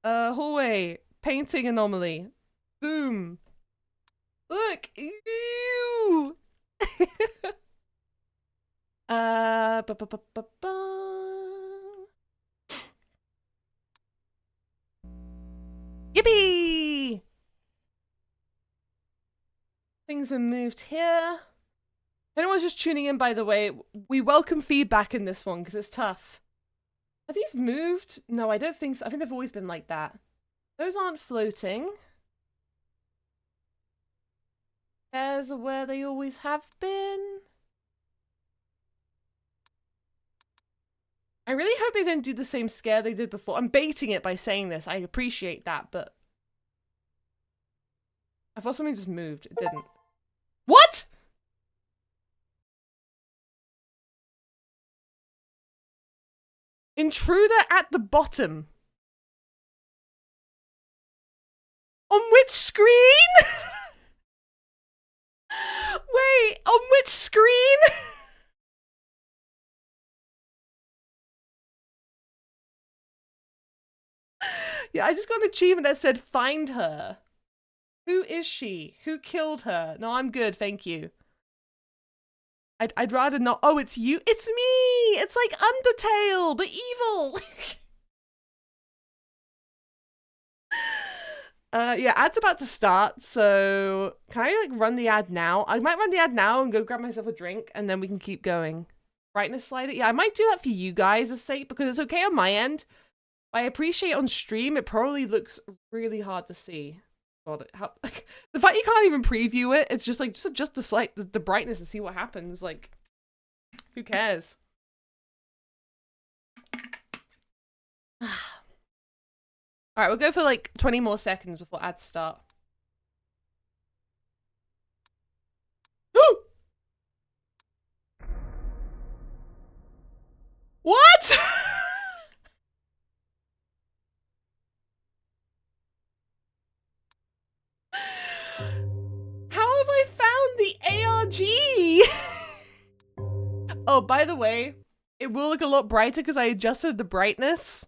Hallway painting anomaly. Boom. Look. Ew. Yippee! Things were moved here. If anyone's just tuning in, by the way, we welcome feedback in this one because it's tough. Have these moved? No, I don't think so. I think they've always been like that. Those aren't floating. Chairs are where they always have been. I really hope they don't do the same scare they did before. I'm baiting it by saying this. I appreciate that, but... I thought something just moved. It didn't. What?! Intruder at the bottom. On which screen? Wait, on which screen? Yeah, I just got an achievement that said find her. Who is she? Who killed her? No, I'm good, thank you. I'd rather not. Oh, it's you? It's me! It's like Undertale, but evil! Yeah, ad's about to start, so... Can I, like, run the ad now? I might run the ad now and go grab myself a drink, and then we can keep going. brightness slider. Yeah, I might do that for you guys' sake because it's okay on my end. I appreciate on stream, it probably looks really hard to see. God, like, the fact you can't even preview it, it's just like, just adjust the brightness and see what happens. Like, who cares? Alright, we'll go for like 20 more seconds before ads start. What? How have I found the ARG? Oh, by the way, it will look a lot brighter because I adjusted the brightness.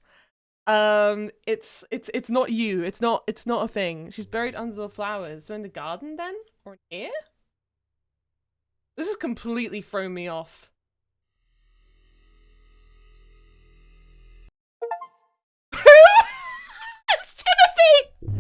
It's not you. It's not a thing. She's buried under the flowers. So in the garden then? Or here? This has completely thrown me off. It's Timothy!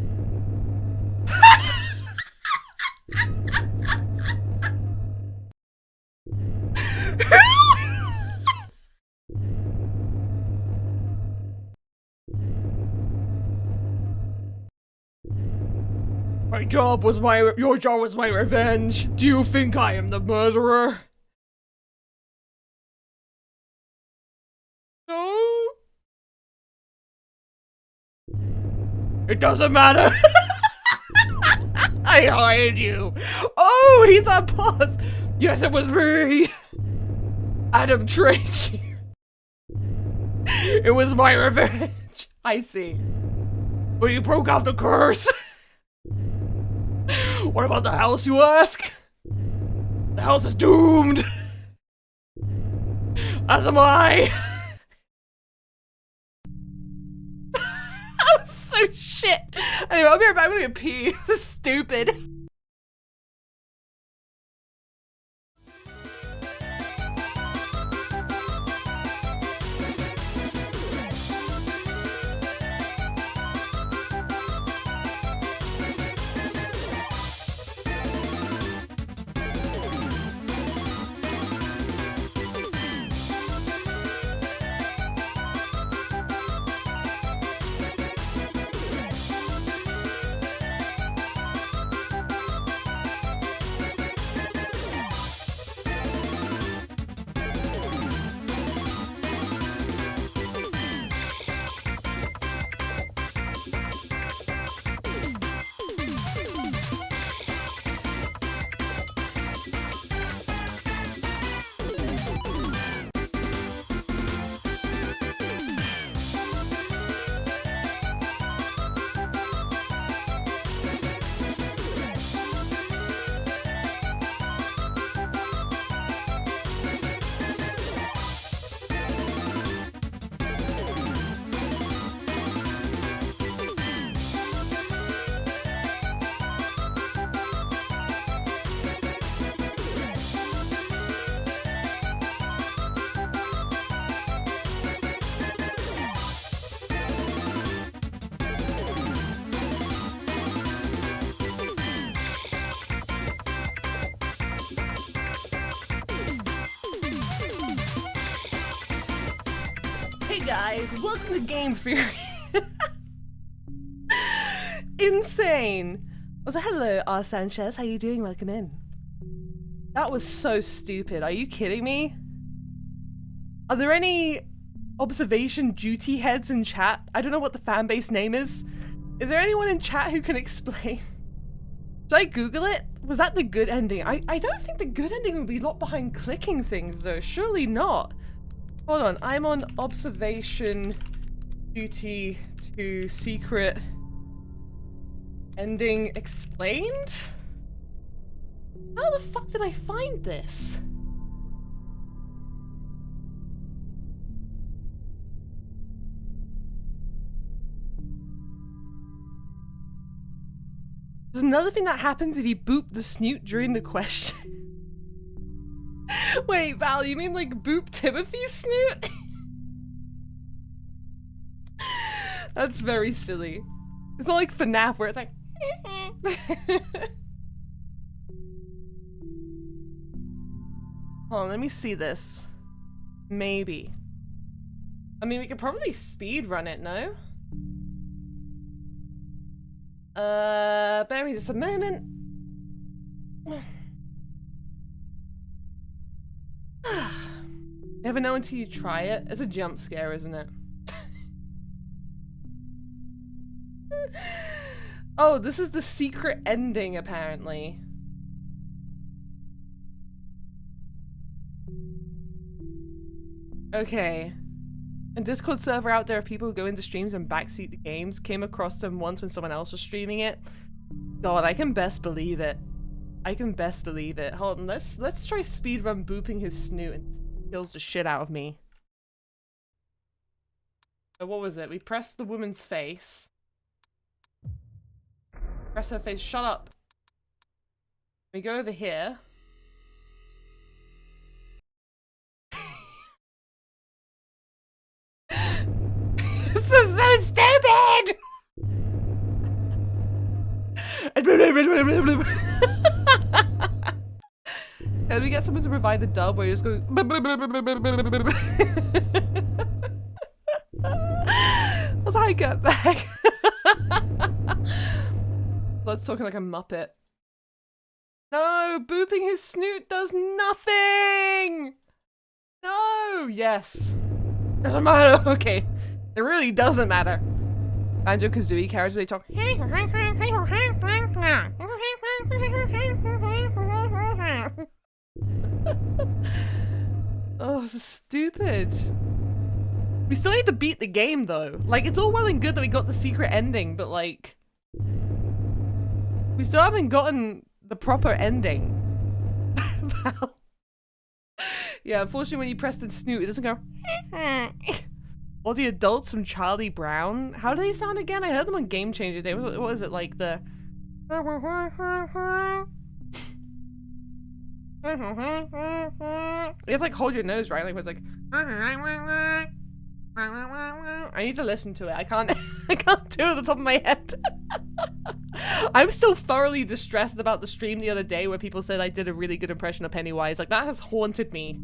Your job was my revenge. Do you think I am the murderer? No. It doesn't matter. I hired you. Oh, he's our boss. Yes, it was me. Adam trained you. It was my revenge. I see. But you broke out the curse. What about the house, you ask? The house is doomed. As am I. That was so shit. Anyway, I'll be right back. I'm gonna get pee. This is stupid. Guys, welcome to Game Theory. Insane. Also, hello, R. Sanchez. How you doing? Welcome in. That was so stupid. Are you kidding me? Are there any observation duty heads in chat? I don't know what the fan base name is. Is there anyone in chat who can explain? Did I Google it? Was that the good ending? I don't think the good ending would be locked behind clicking things though. Surely not. Hold on, I'm on observation duty to secret ending explained? How the fuck did I find this? There's another thing that happens if you boop the snoot during the question. Wait, Val, you mean like boop Timothy's snoot? That's very silly. It's not like FNAF where it's like Hold on, let me see this. Maybe. I mean, we could probably speed run it, no? Bear me just a moment. Never know until you try it. It's a jump scare, isn't it? Oh, this is the secret ending, apparently. Okay. A Discord server out there of people who go into streams and backseat the games. Came across them once when someone else was streaming it. God, I can best believe it. I can best believe it. Hold on, let's try speedrun booping his snoot and kills the shit out of me. So what was it? We pressed the woman's face. Press her face. Shut up. We go over here. This is so stupid! Can we get someone to provide the dub where you're just going That's how I get back. Blood's talking like a muppet. No, booping his snoot does nothing! No! Yes. Doesn't matter. Okay. It really doesn't matter. Banjo-Kazooie characters, they talk. Oh, this is stupid. We still need to beat the game, though. Like, it's all well and good that we got the secret ending, but, like... we still haven't gotten the proper ending. Yeah, unfortunately, when you press the snoot, it doesn't go... All the adults from Charlie Brown. How do they sound again? I heard them on Game Changer Day. What was it, like the... You have to, like, hold your nose, right? Like, it's like... I need to listen to it. I can't I can't do it at the top of my head. I'm still thoroughly distressed about the stream the other day where people said I did a really good impression of Pennywise. Like, that has haunted me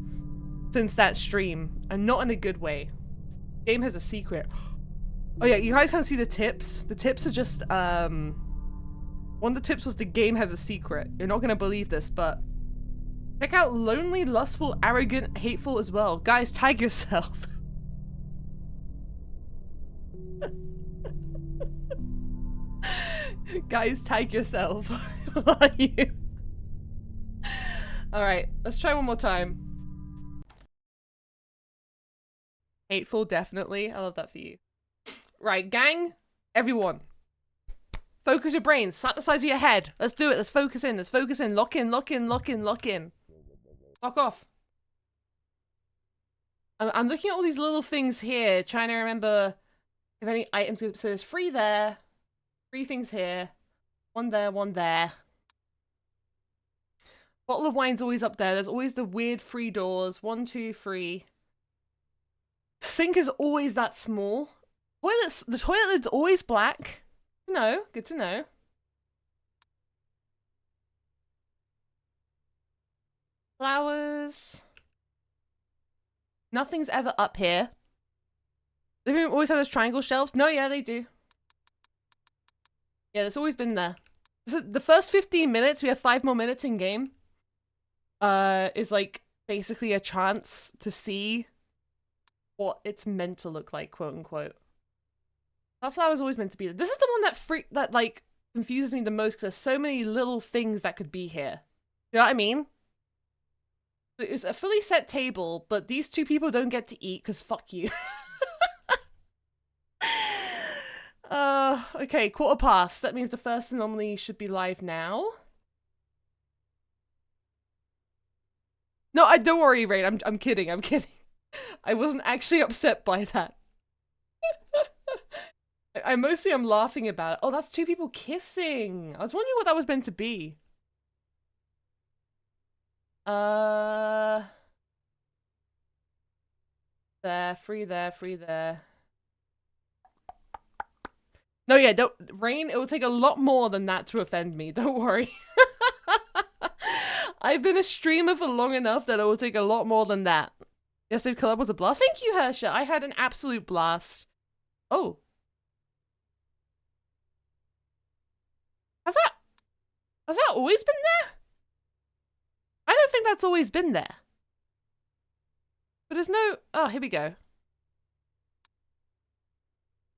since that stream, and not in a good way. Game has a secret. Oh yeah, you guys can't see the tips. The tips are just, one of the tips was the game has a secret. You're not gonna believe this, but check out lonely, lustful, arrogant, hateful as well. Guys, tag yourself. Guys, tag yourself. Who are you? Alright, let's try one more time. Hateful, definitely. I love that for you. Right, gang. Everyone. Focus your brains. Slap the sides of your head. Let's do it. Let's focus in. Let's focus in. Lock in, lock in, lock in, lock in. Lock off. I'm looking at all these little things here, trying to remember if any items. So there's 3 there. 3 things here. 1 there, 1 there. Bottle of wine's always up there. There's always the weird 3 doors. 1, 2, 3. Sink is always that small. The toilet lid's always black. No, good to know. Flowers. Nothing's ever up here. They always have those triangle shelves. No, yeah, they do. Yeah, that's always been there. So the first 15 minutes, we have 5 more minutes in game. Is like basically a chance to see what it's meant to look like, quote unquote. That flower's always meant to be there. This is the one that like confuses me the most because there's so many little things that could be here. You know what I mean? It's a fully set table, but these 2 people don't get to eat because fuck you. Okay, 1:15. That means the first anomaly should be live now. No, don't worry, Rain. I'm kidding. I'm kidding. I wasn't actually upset by that. I mostly am laughing about it. Oh, that's 2 people kissing. I was wondering what that was meant to be. There, 3 there, 3 there. No, yeah, don't, Rain, it will take a lot more than that to offend me. Don't worry. I've been a streamer for long enough that it will take a lot more than that. Yesterday's collab was a blast. Thank you, Hersha. I had an absolute blast. Oh. Has that always been there? I don't think that's always been there. But there's no... Oh, here we go.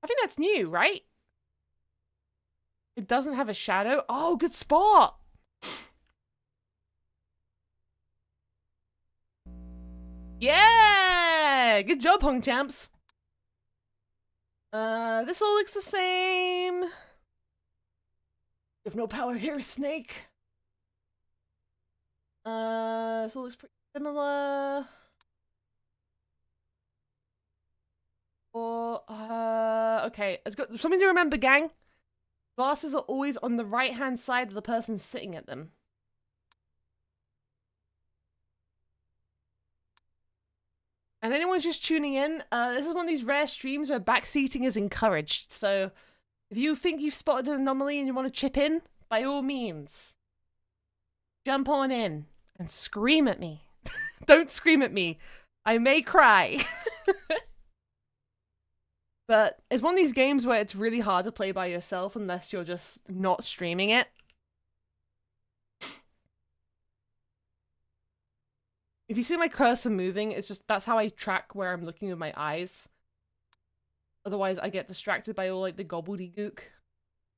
I think that's new, right? It doesn't have a shadow. Oh, good spot. Yeah! Good job, Hong Champs. This all looks the same. You have no power here, Snake. This all looks pretty similar. Or, okay. It's got something to remember, gang. Glasses are always on the right-hand side of the person sitting at them. And anyone's just tuning in, this is one of these rare streams where backseating is encouraged. So if you think you've spotted an anomaly and you want to chip in, by all means, jump on in and scream at me. Don't scream at me. I may cry. But it's one of these games where it's really hard to play by yourself unless you're just not streaming it. If you see my cursor moving, it's just, that's how I track where I'm looking with my eyes. Otherwise, I get distracted by all, like, the gobbledygook.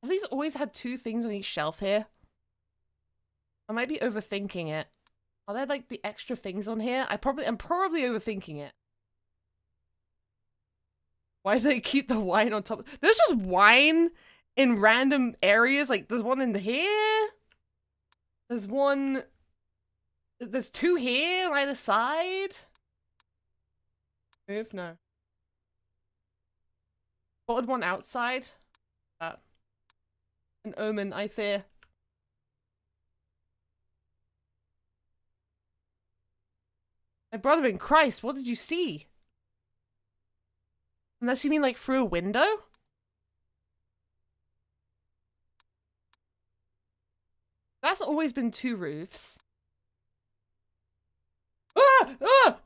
Have these always had two things on each shelf here? I might be overthinking it. Are there, like, the extra things on here? I'm probably overthinking it. Why do they keep the wine on top? There's just wine in random areas. Like, there's one in here. There's one... There's two here on either side. Move? No. Spotted one outside. That. An omen, I fear. My brother in Christ, what did you see? Unless you mean like through a window? That's always been two roofs. Ah! Ah!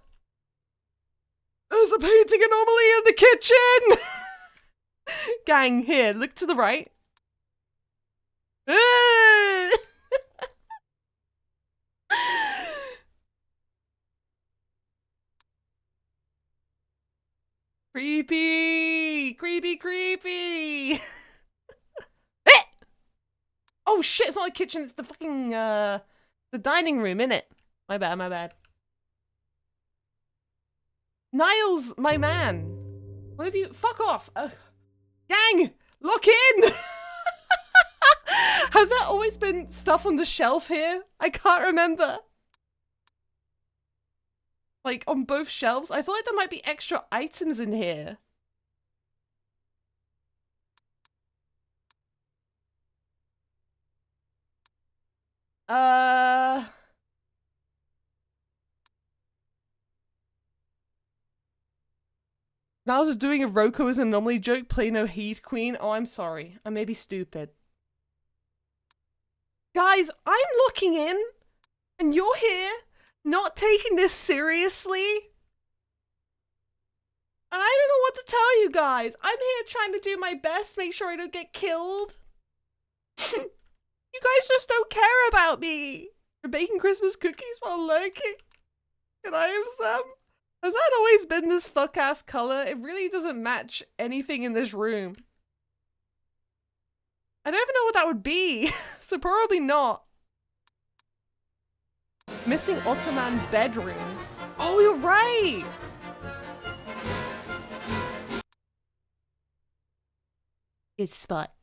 There's a painting anomaly in the kitchen! Gang, here, look to the right. Ah! Creepy! Creepy, creepy! Oh shit, it's not a kitchen, it's the fucking, the dining room, innit? My bad, my bad. Niles, my man. What have you- fuck off! Gang! Lock in! Has there always been stuff on the shelf here? I can't remember. Like, on both shelves? I feel like there might be extra items in here. Niles is doing a Roko as an anomaly joke. Play no heed, queen. Oh, I'm sorry. I may be stupid. Guys, I'm looking in, and you're here, not taking this seriously. And I don't know what to tell you guys. I'm here trying to do my best, make sure I don't get killed. You guys just don't care about me. You're baking Christmas cookies while lurking. Can I have some? Has that always been this fuck-ass color? It really doesn't match anything in this room. I don't even know what that would be, so probably not. Missing Ottoman bedroom. Oh, you're right! Good spot.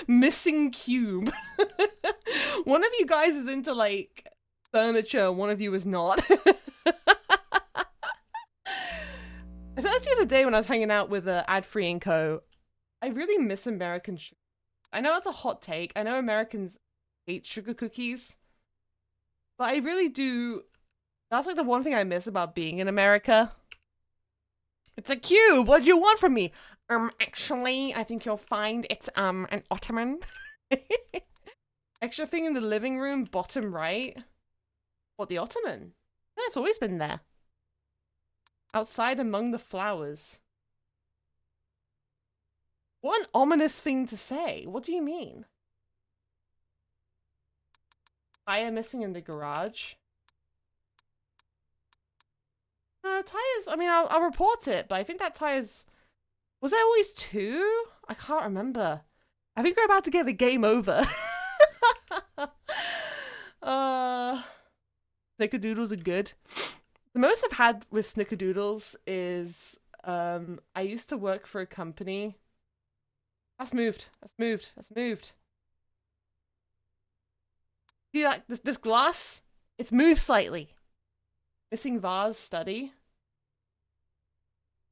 Missing cube. One of you guys is into, like, furniture, one of you is not. I said this the other day when I was hanging out with Adfree and Co. I really miss American sugar. I know it's a hot take. I know Americans hate sugar cookies. But I really do. That's like the one thing I miss about being in America. It's a cube. What do you want from me? Actually, I think you'll find it's, an ottoman. Extra thing in the living room, bottom right. What, the ottoman? Yeah, it's always been there. Outside among the flowers. What an ominous thing to say. What do you mean? Tire missing in the garage. No, tires, I mean, I'll report it, but I think that tire's... Was there always two? I can't remember. I think we're about to get the game over. Snickerdoodles are good. The most I've had with snickerdoodles is I used to work for a company. That's moved. That's moved. That's moved. See that this glass? It's moved slightly. Missing vase study.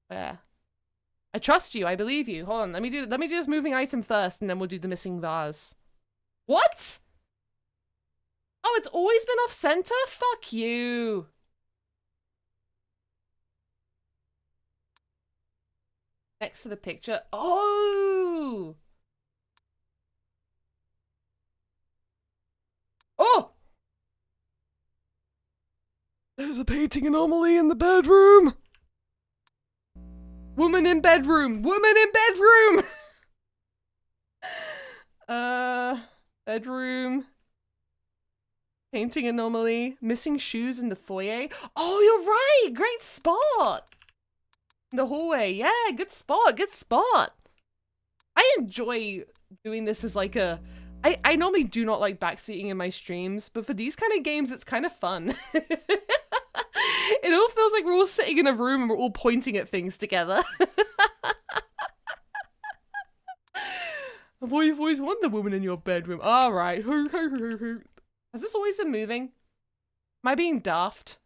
Where? I trust you. I believe you. Hold on. Let me do this moving item first, and then we'll do the missing vase. What? Oh, it's always been off center? Fuck you. Next to the picture. Oh! Oh! There's a painting anomaly in the bedroom. Woman in bedroom. Woman in bedroom. Bedroom. Painting anomaly. Missing shoes in the foyer. Oh, you're right. Great spot. In the hallway. Yeah, good spot. Good spot. I enjoy doing this as like a... I normally do not like backseating in my streams, but for these kind of games, it's kind of fun. It all feels like we're all sitting in a room and we're all pointing at things together. I've always wanted a woman in your bedroom. All right. Has this always been moving? Am I being daft?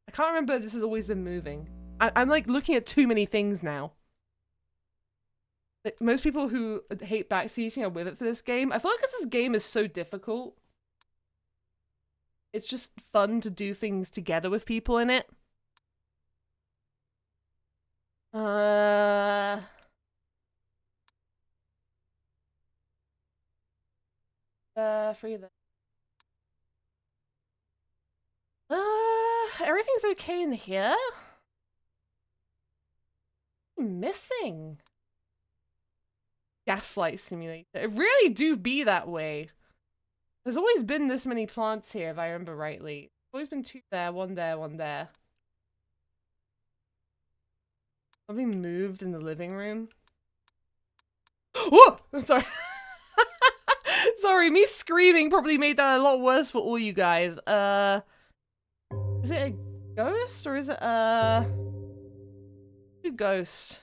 I can't remember if this has always been moving. I'm like looking at too many things now. Like, most people who hate backseating are with it for this game. I feel like this game is so difficult. It's just fun to do things together with people in it. Free that. Everything's okay in here. Missing. Gaslight simulator. It really do be that way. There's always been this many plants here, if I remember rightly. There's always been two there, one there, one there. Something moved in the living room. Oh! I'm sorry. Sorry, me screaming probably made that a lot worse for all you guys. Is it a ghost or is it a ghost?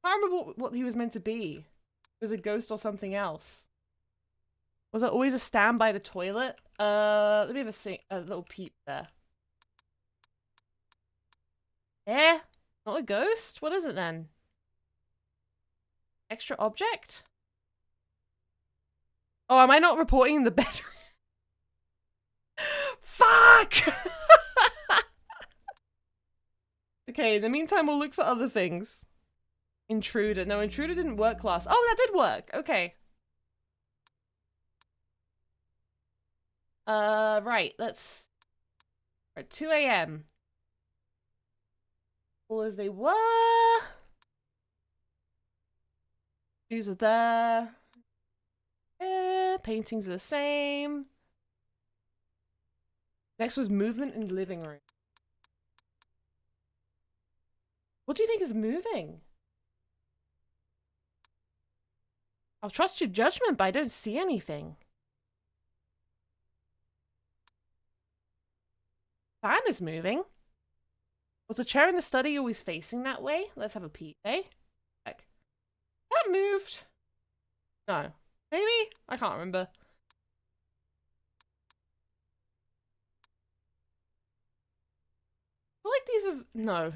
I can't remember what he was meant to be. It was a ghost or something else. Was it always a stand by the toilet? Let me have a little peep there. Eh? Not a ghost? What is it then? Extra object? Oh, am I not reporting the bedroom? Fuck! Okay, in the meantime, we'll look for other things. Intruder. No, intruder didn't work last. Oh, that did work. Okay. Right, let's... Right, 2 a.m. All as they were. Shoes are there. Paintings are the same. Next was movement in the living room. What do you think is moving? I'll trust your judgment, but I don't see anything. Fan is moving. Was the chair in the study always facing that way? Let's have a peek, eh? Heck. That moved. No. Maybe? I can't remember. I feel like these have... No.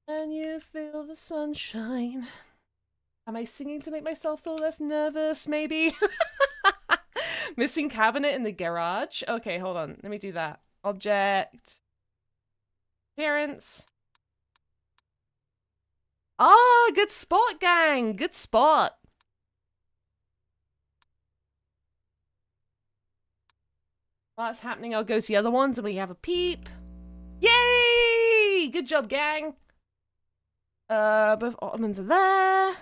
Can you feel the sunshine? Am I singing to make myself feel less nervous, maybe? Missing cabinet in the garage. Okay, hold on. Let me do that. Object. Appearance. Ah, good spot, gang. Good spot. While that's happening, I'll go to the other ones and we have a peep. Yay! Good job, gang. Both ottomans are there.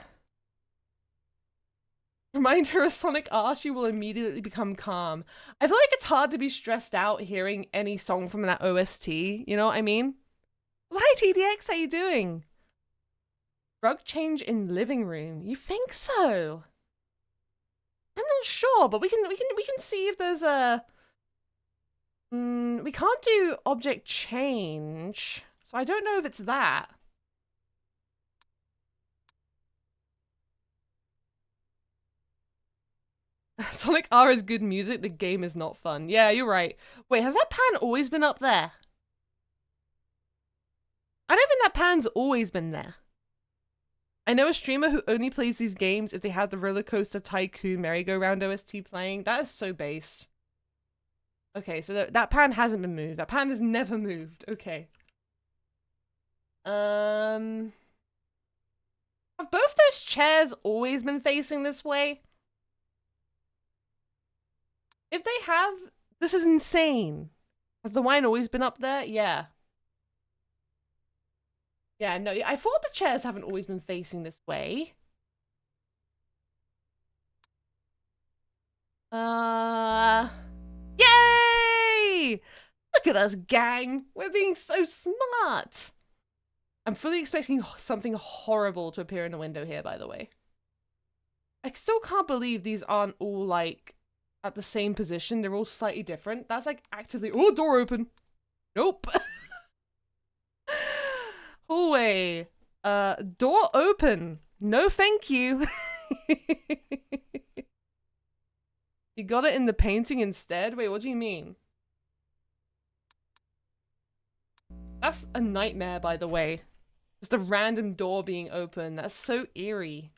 Remind her of Sonic R, she will immediately become calm. I feel like it's hard to be stressed out hearing any song from that OST. You know what I mean? Hi TDX, how you doing? Rug change in living room. You think so? I'm not sure, but we can see if there's a. We can't do object change, so I don't know if it's that. Sonic R is good music, the game is not fun. Yeah, you're right. Wait, has that pan always been up there? I don't think that pan's always been there. I know a streamer who only plays these games if they have the Roller Coaster Tycoon merry-go-round OST playing. That is so based. Okay, so that pan hasn't been moved. That pan has never moved. Okay. Have both those chairs always been facing this way? If they have, this is insane. Has the wine always been up there? Yeah. Yeah, no, I thought the chairs haven't always been facing this way. Yay! Look at us, gang. We're being so smart. I'm fully expecting something horrible to appear in the window here, by the way. I still can't believe these aren't all, like, at the same position. They're all slightly different. That's, like, actively... Oh, door open. Nope. Hallway. Door open. No thank you. You got it in the painting instead? Wait, what do you mean? That's a nightmare, by the way. Just a random door being open. That's so eerie.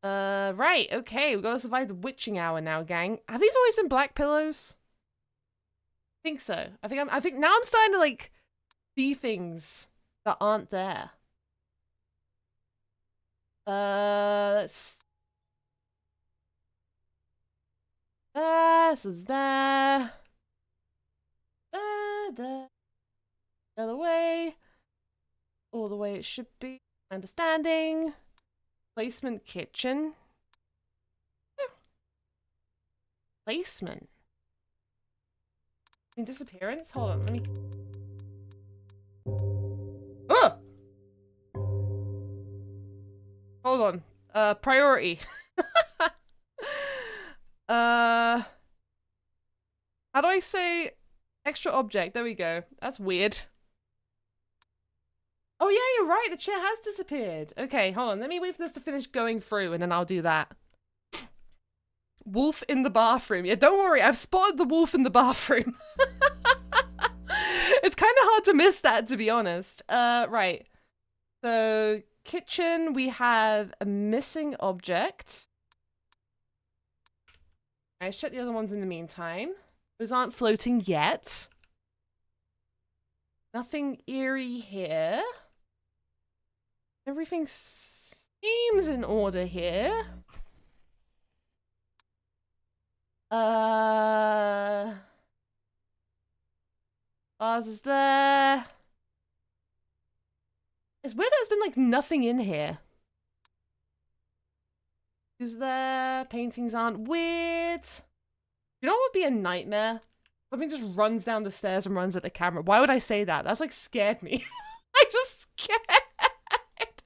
Right, okay. We've got to survive the witching hour now, gang. Have these always been black pillows? I think so. I think now I'm starting to, like, see things that aren't there. This is there. There. The other way. All the way it should be. Understanding. Placement kitchen. Placement. In disappearance? Hold on, let me... Oh! Hold on. Priority. How do I say extra object? There we go. That's weird. Oh yeah, you're right. The chair has disappeared. Okay, hold on. Let me wait for this to finish going through and then I'll do that. Wolf in the bathroom. Yeah, don't worry. I've spotted the wolf in the bathroom. It's kind of hard to miss that, to be honest. Right. So, kitchen, we have a missing object. I check the other ones in the meantime. Those aren't floating yet. Nothing eerie here. Everything seems in order here. Ours is there. It's weird that there's been, like, nothing in here. Who's there? Paintings aren't weird. You know what would be a nightmare? Something just runs down the stairs and runs at the camera. Why would I say that? That's, like, scared me. I just scared.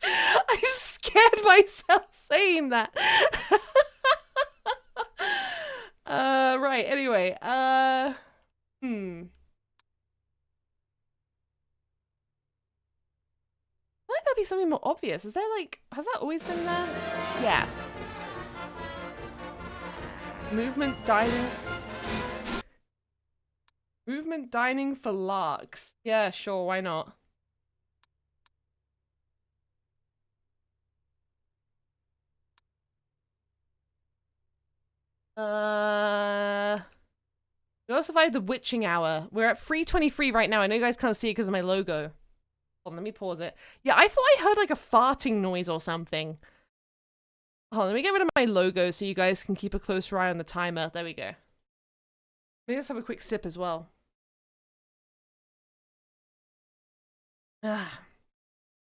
I just scared myself saying that. Right, anyway, I feel like that'd be something more obvious. Is there, like, has that always been there? Yeah. Movement dining. Movement dining for larks. Yeah, sure, why not? We also survived the witching hour. We're at 3:23 right now. I know you guys can't see it because of my logo. Hold on, let me pause it. Yeah, I thought I heard like a farting noise or something. Hold on, let me get rid of my logo so you guys can keep a closer eye on the timer. There we go. Maybe let's have a quick sip as well.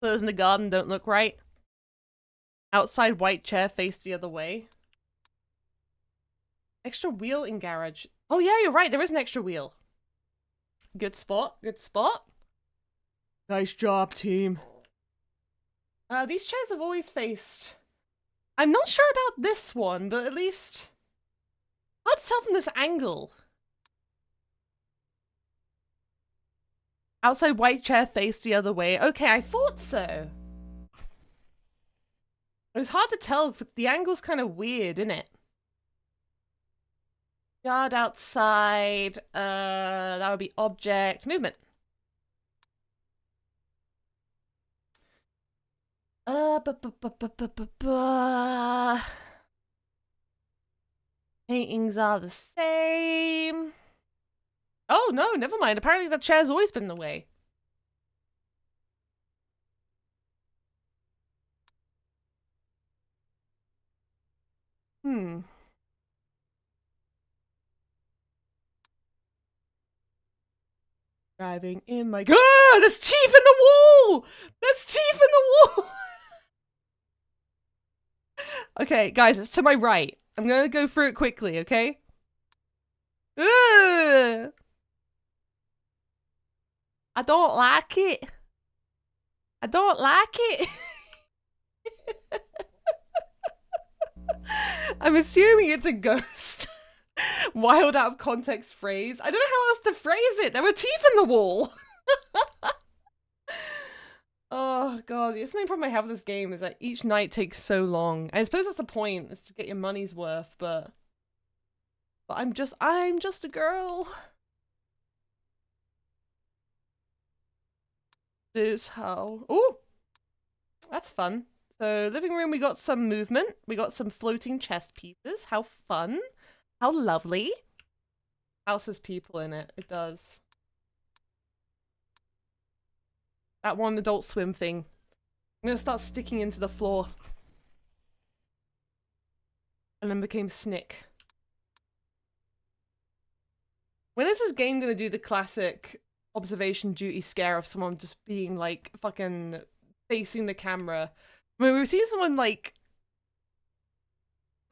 Clothes in the garden don't look right. Outside white chair faced the other way. Extra wheel in garage. Oh yeah, you're right. There is an extra wheel. Good spot. Good spot. Nice job, team. These chairs have always faced... I'm not sure about this one, but at least... hard to tell from this angle. Outside white chair faced the other way. Okay, I thought so. It was hard to tell. The angle's kind of weird, isn't it? Yard outside. That would be object. Movement. Paintings are the same. Oh, no, never mind. Apparently that chair's always been in the way. Driving in my... Ah! There's teeth in the wall! There's teeth in the wall! Okay, guys, it's to my right. I'm gonna go through it quickly, okay? Ugh! I don't like it. I don't like it. I'm assuming it's a ghost. Wild out of context phrase. I don't know how else to phrase it. There were teeth in the wall. Oh god, the main problem I have with this game is that each night takes so long. I suppose that's the point, is to get your money's worth, but I'm just a girl. This how... Oh! That's fun. So, living room, we got some movement. We got some floating chess pieces. How fun. How lovely. House has people in it. It does. That one Adult Swim thing. I'm gonna start sticking into the floor. And then became Snick. When is this game gonna do the classic observation duty scare of someone just being like fucking facing the camera? I mean, we've seen someone like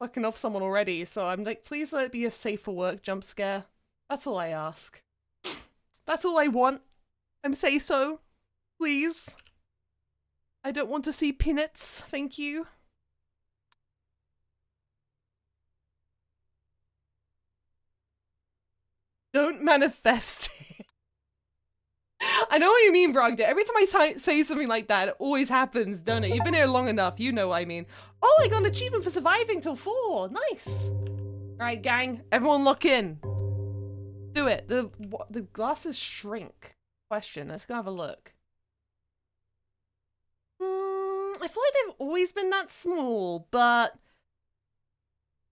fucking off someone already, so I'm like, please let it be a safe for work jump scare. That's all I ask. That's all I want. I'm say so. Please. I don't want to see peanuts. Thank you. Don't manifest. I know what you mean, Brogda. Every time I say something like that, it always happens, don't it? You've been here long enough. You know what I mean. Oh, I got an achievement for surviving till 4. Nice. All right, gang. Everyone lock in. Do it. The glasses shrink. Question. Let's go have a look. I feel like they've always been that small, but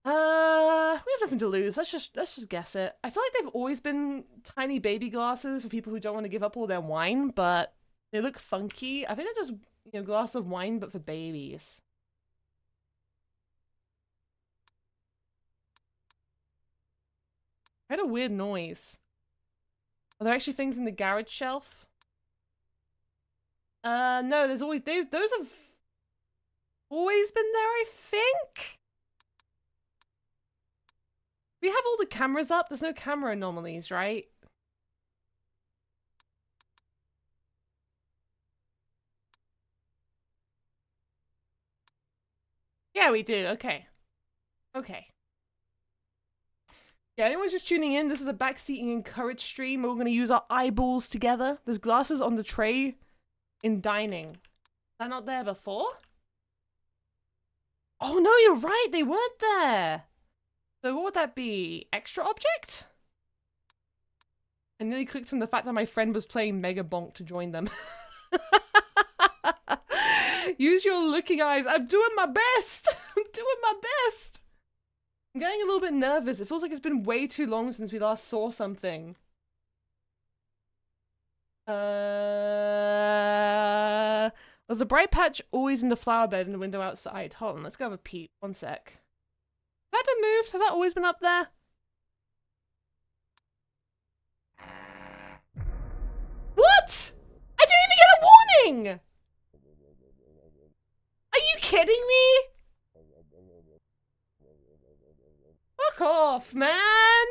we have nothing to lose. Let's just guess it. I feel like they've always been tiny baby glasses for people who don't want to give up all their wine, but they look funky. I think they're just, you know, glass of wine, but for babies. I had a weird noise. Are there actually things in the garage shelf? No, there's always... Those have always been there, I think? We have all the cameras up. There's no camera anomalies, right? Yeah, we do. Okay. Okay. Yeah, anyone's just tuning in, this is a backseating encouraged stream. We're going to use our eyeballs together. There's glasses on the tray in dining. Was that not there before? Oh no, you're right. They weren't there. So what would that be? Extra object? I nearly clicked on the fact that my friend was playing Mega Bonk to join them. Use your looking eyes. I'm doing my best. I'm doing my best. I'm getting a little bit nervous. It feels like it's been way too long since we last saw something. Was a bright patch always in the flower bed in the window outside? Hold on, let's go have a peep. One sec. Has that been moved? Has that always been up there? What? I didn't even get a warning! Are you kidding me? Fuck off, man!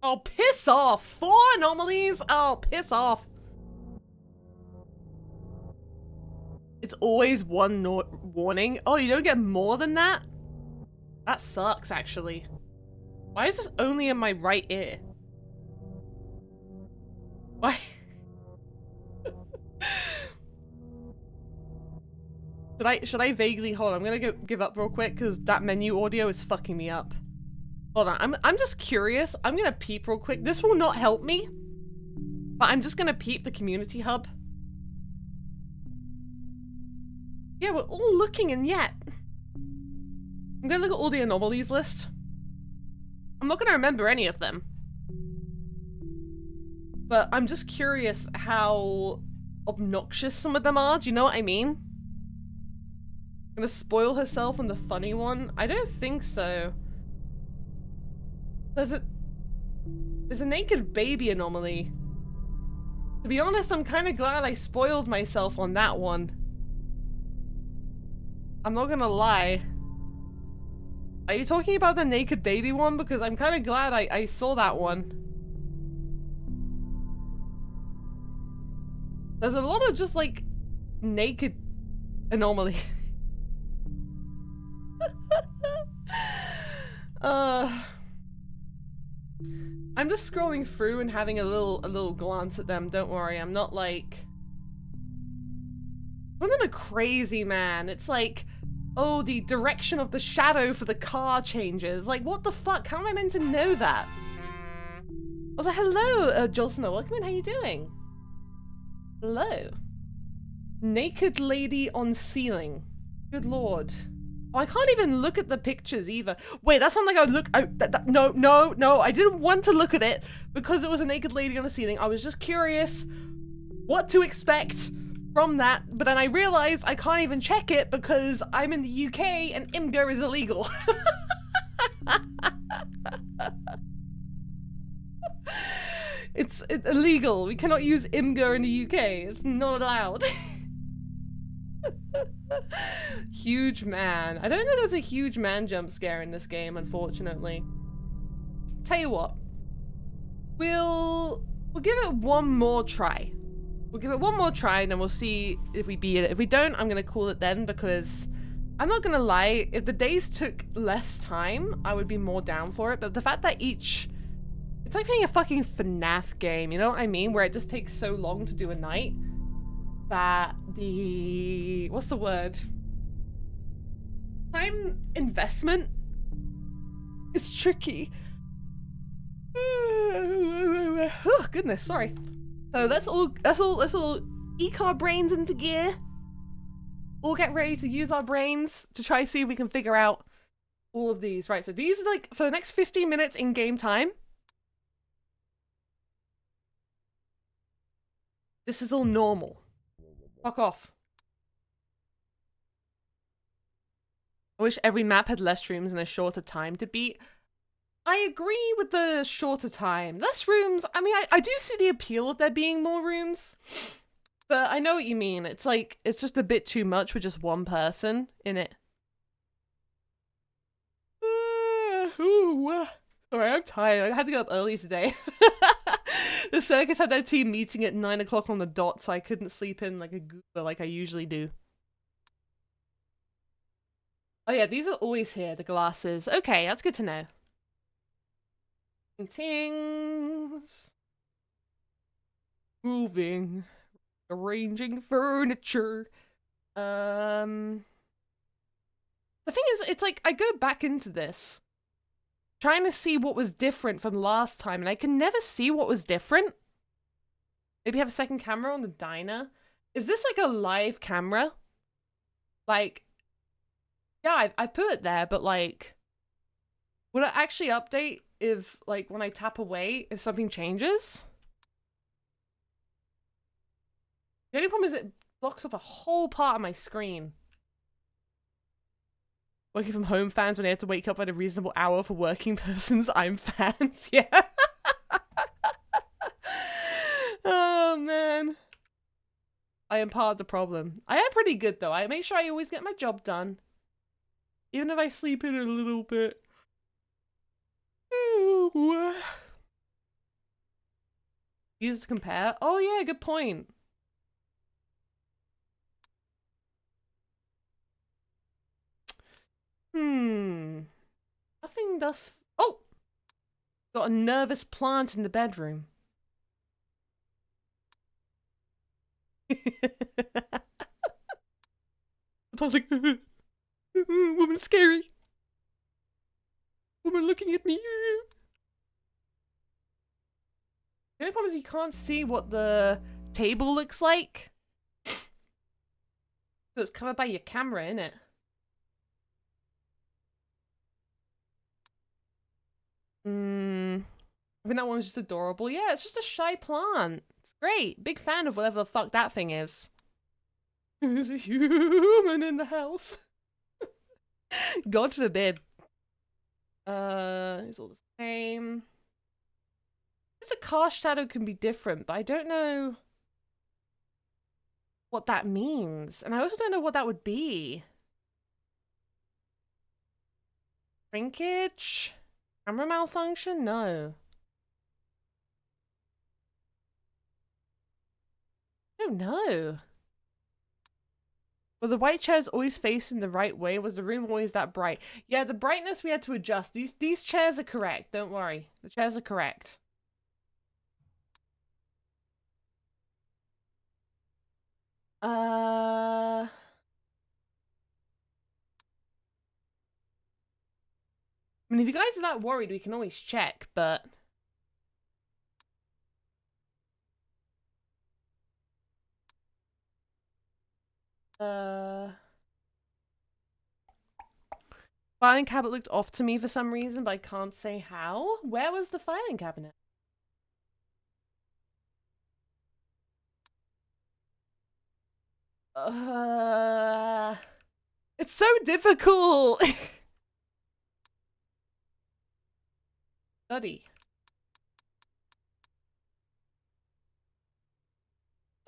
Oh, piss off! 4 anomalies? Oh, piss off. It's always one warning. Oh, you don't get more than that? That sucks, actually. Why is this only in my right ear? Why? Should I vaguely hold on, I'm gonna go give up real quick because that menu audio is fucking me up. Hold on, I'm just curious. I'm gonna peep real quick. This will not help me, but I'm just gonna peep the community hub. Yeah, we're all looking and yet. I'm gonna look at all the anomalies list. I'm not gonna remember any of them. But I'm just curious how obnoxious some of them are. Do you know what I mean? Gonna spoil herself on the funny one? I don't think so. There's a naked baby anomaly. To be honest, I'm kind of glad I spoiled myself on that one. I'm not gonna lie. Are you talking about the naked baby one? Because I'm kind of glad I saw that one. There's a lot of just like naked anomaly. I'm just scrolling through and having a little glance at them. Don't worry, I'm not like... Some of them are crazy, man. It's like, oh, the direction of the shadow for the car changes. Like, what the fuck? How am I meant to know that? I was like, hello, Jolsma, welcome in, how you doing? Hello. Naked lady on ceiling. Good lord. Oh, I can't even look at the pictures either. Wait, that sounds like I would look. No, I didn't want to look at it because it was a naked lady on the ceiling. I was just curious what to expect from that, but then I realized I can't even check it because I'm in the UK and Imgur is illegal. It's illegal. We cannot use Imgur in the UK. It's not allowed. Huge man. I don't know there's a huge man jump scare in this game, unfortunately. Tell you what. We'll give it one more try. We'll give it one more try and then we'll see if we beat it. If we don't, I'm gonna call it then because I'm not gonna lie, if the days took less time, I would be more down for it. But the fact that it's like playing a fucking FNAF game, you know what I mean? Where it just takes so long to do a night that the... what's the word? Time investment is tricky. Oh, goodness, sorry. So let's all eke our brains into gear. All get ready to use our brains to try to see if we can figure out all of these. Right, so these are like for the next 15 minutes in game time. This is all normal. Fuck off. I wish every map had less rooms and a shorter time to beat. I agree with the shorter time. Less rooms, I mean, I do see the appeal of there being more rooms. But I know what you mean. It's like, it's just a bit too much with just one person in it. Sorry, I'm tired. I had to get up early today. The circus had their team meeting at 9 o'clock on the dot, so I couldn't sleep in like a goober like I usually do. Oh yeah, these are always here, the glasses. Okay, that's good to know. Things. Moving. Arranging furniture. The thing is, it's like, I go back into this trying to see what was different from last time, and I can never see what was different. Maybe have a second camera on the diner. Is this like a live camera? Like, yeah, I put it there, but like, would it actually update if, like, when I tap away, if something changes? The only problem is it blocks off a whole part of my screen. Working from home fans when they have to wake up at a reasonable hour for working persons. I'm fans, yeah. Oh, man. I am part of the problem. I am pretty good, though. I make sure I always get my job done. Even if I sleep in a little bit. Ooh. Use to compare. Oh, yeah, good point. Nothing thus. Oh! Got a nervous plant in the bedroom. I was like, woman scary. Woman looking at me. The only problem is you can't see what the table looks like. It's covered by your camera, innit? I think that one's just adorable. Yeah, it's just a shy plant. It's great. Big fan of whatever the fuck that thing is. There's a human in the house. God forbid. It's all the same. The car shadow can be different, but I don't know what that means. And I also don't know what that would be. Shrinkage? Camera malfunction? No. I don't know. Well, the white chair's always facing the right way. Was the room always that bright? Yeah, the brightness we had to adjust. These chairs are correct. Don't worry. The chairs are correct. I mean, if you guys are that worried, we can always check, but... Filing cabinet looked off to me for some reason, but I can't say how. Where was the filing cabinet? It's so difficult! Study.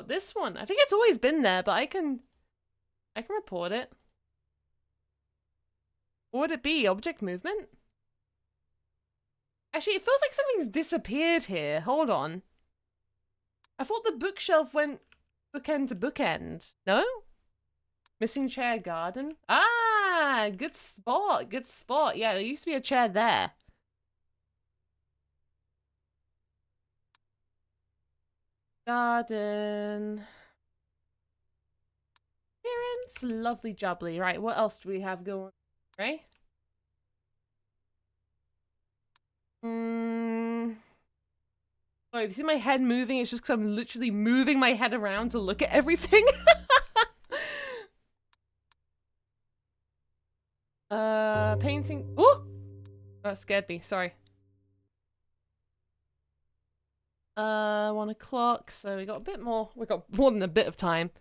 This one. I think it's always been there, but I can report it. What would it be? Object movement? Actually, it feels like something's disappeared here. Hold on. I thought the bookshelf went bookend to bookend. No? Missing chair garden? Ah! Good spot. Good spot. Yeah, there used to be a chair there. Garden. Appearance. Lovely jubbly. Right, what else do we have going? Right? Sorry, if you see my head moving, it's just because I'm literally moving my head around to look at everything. Painting. Oh! That scared me. Sorry. 1 o'clock, so we got a bit more. We got more than a bit of time.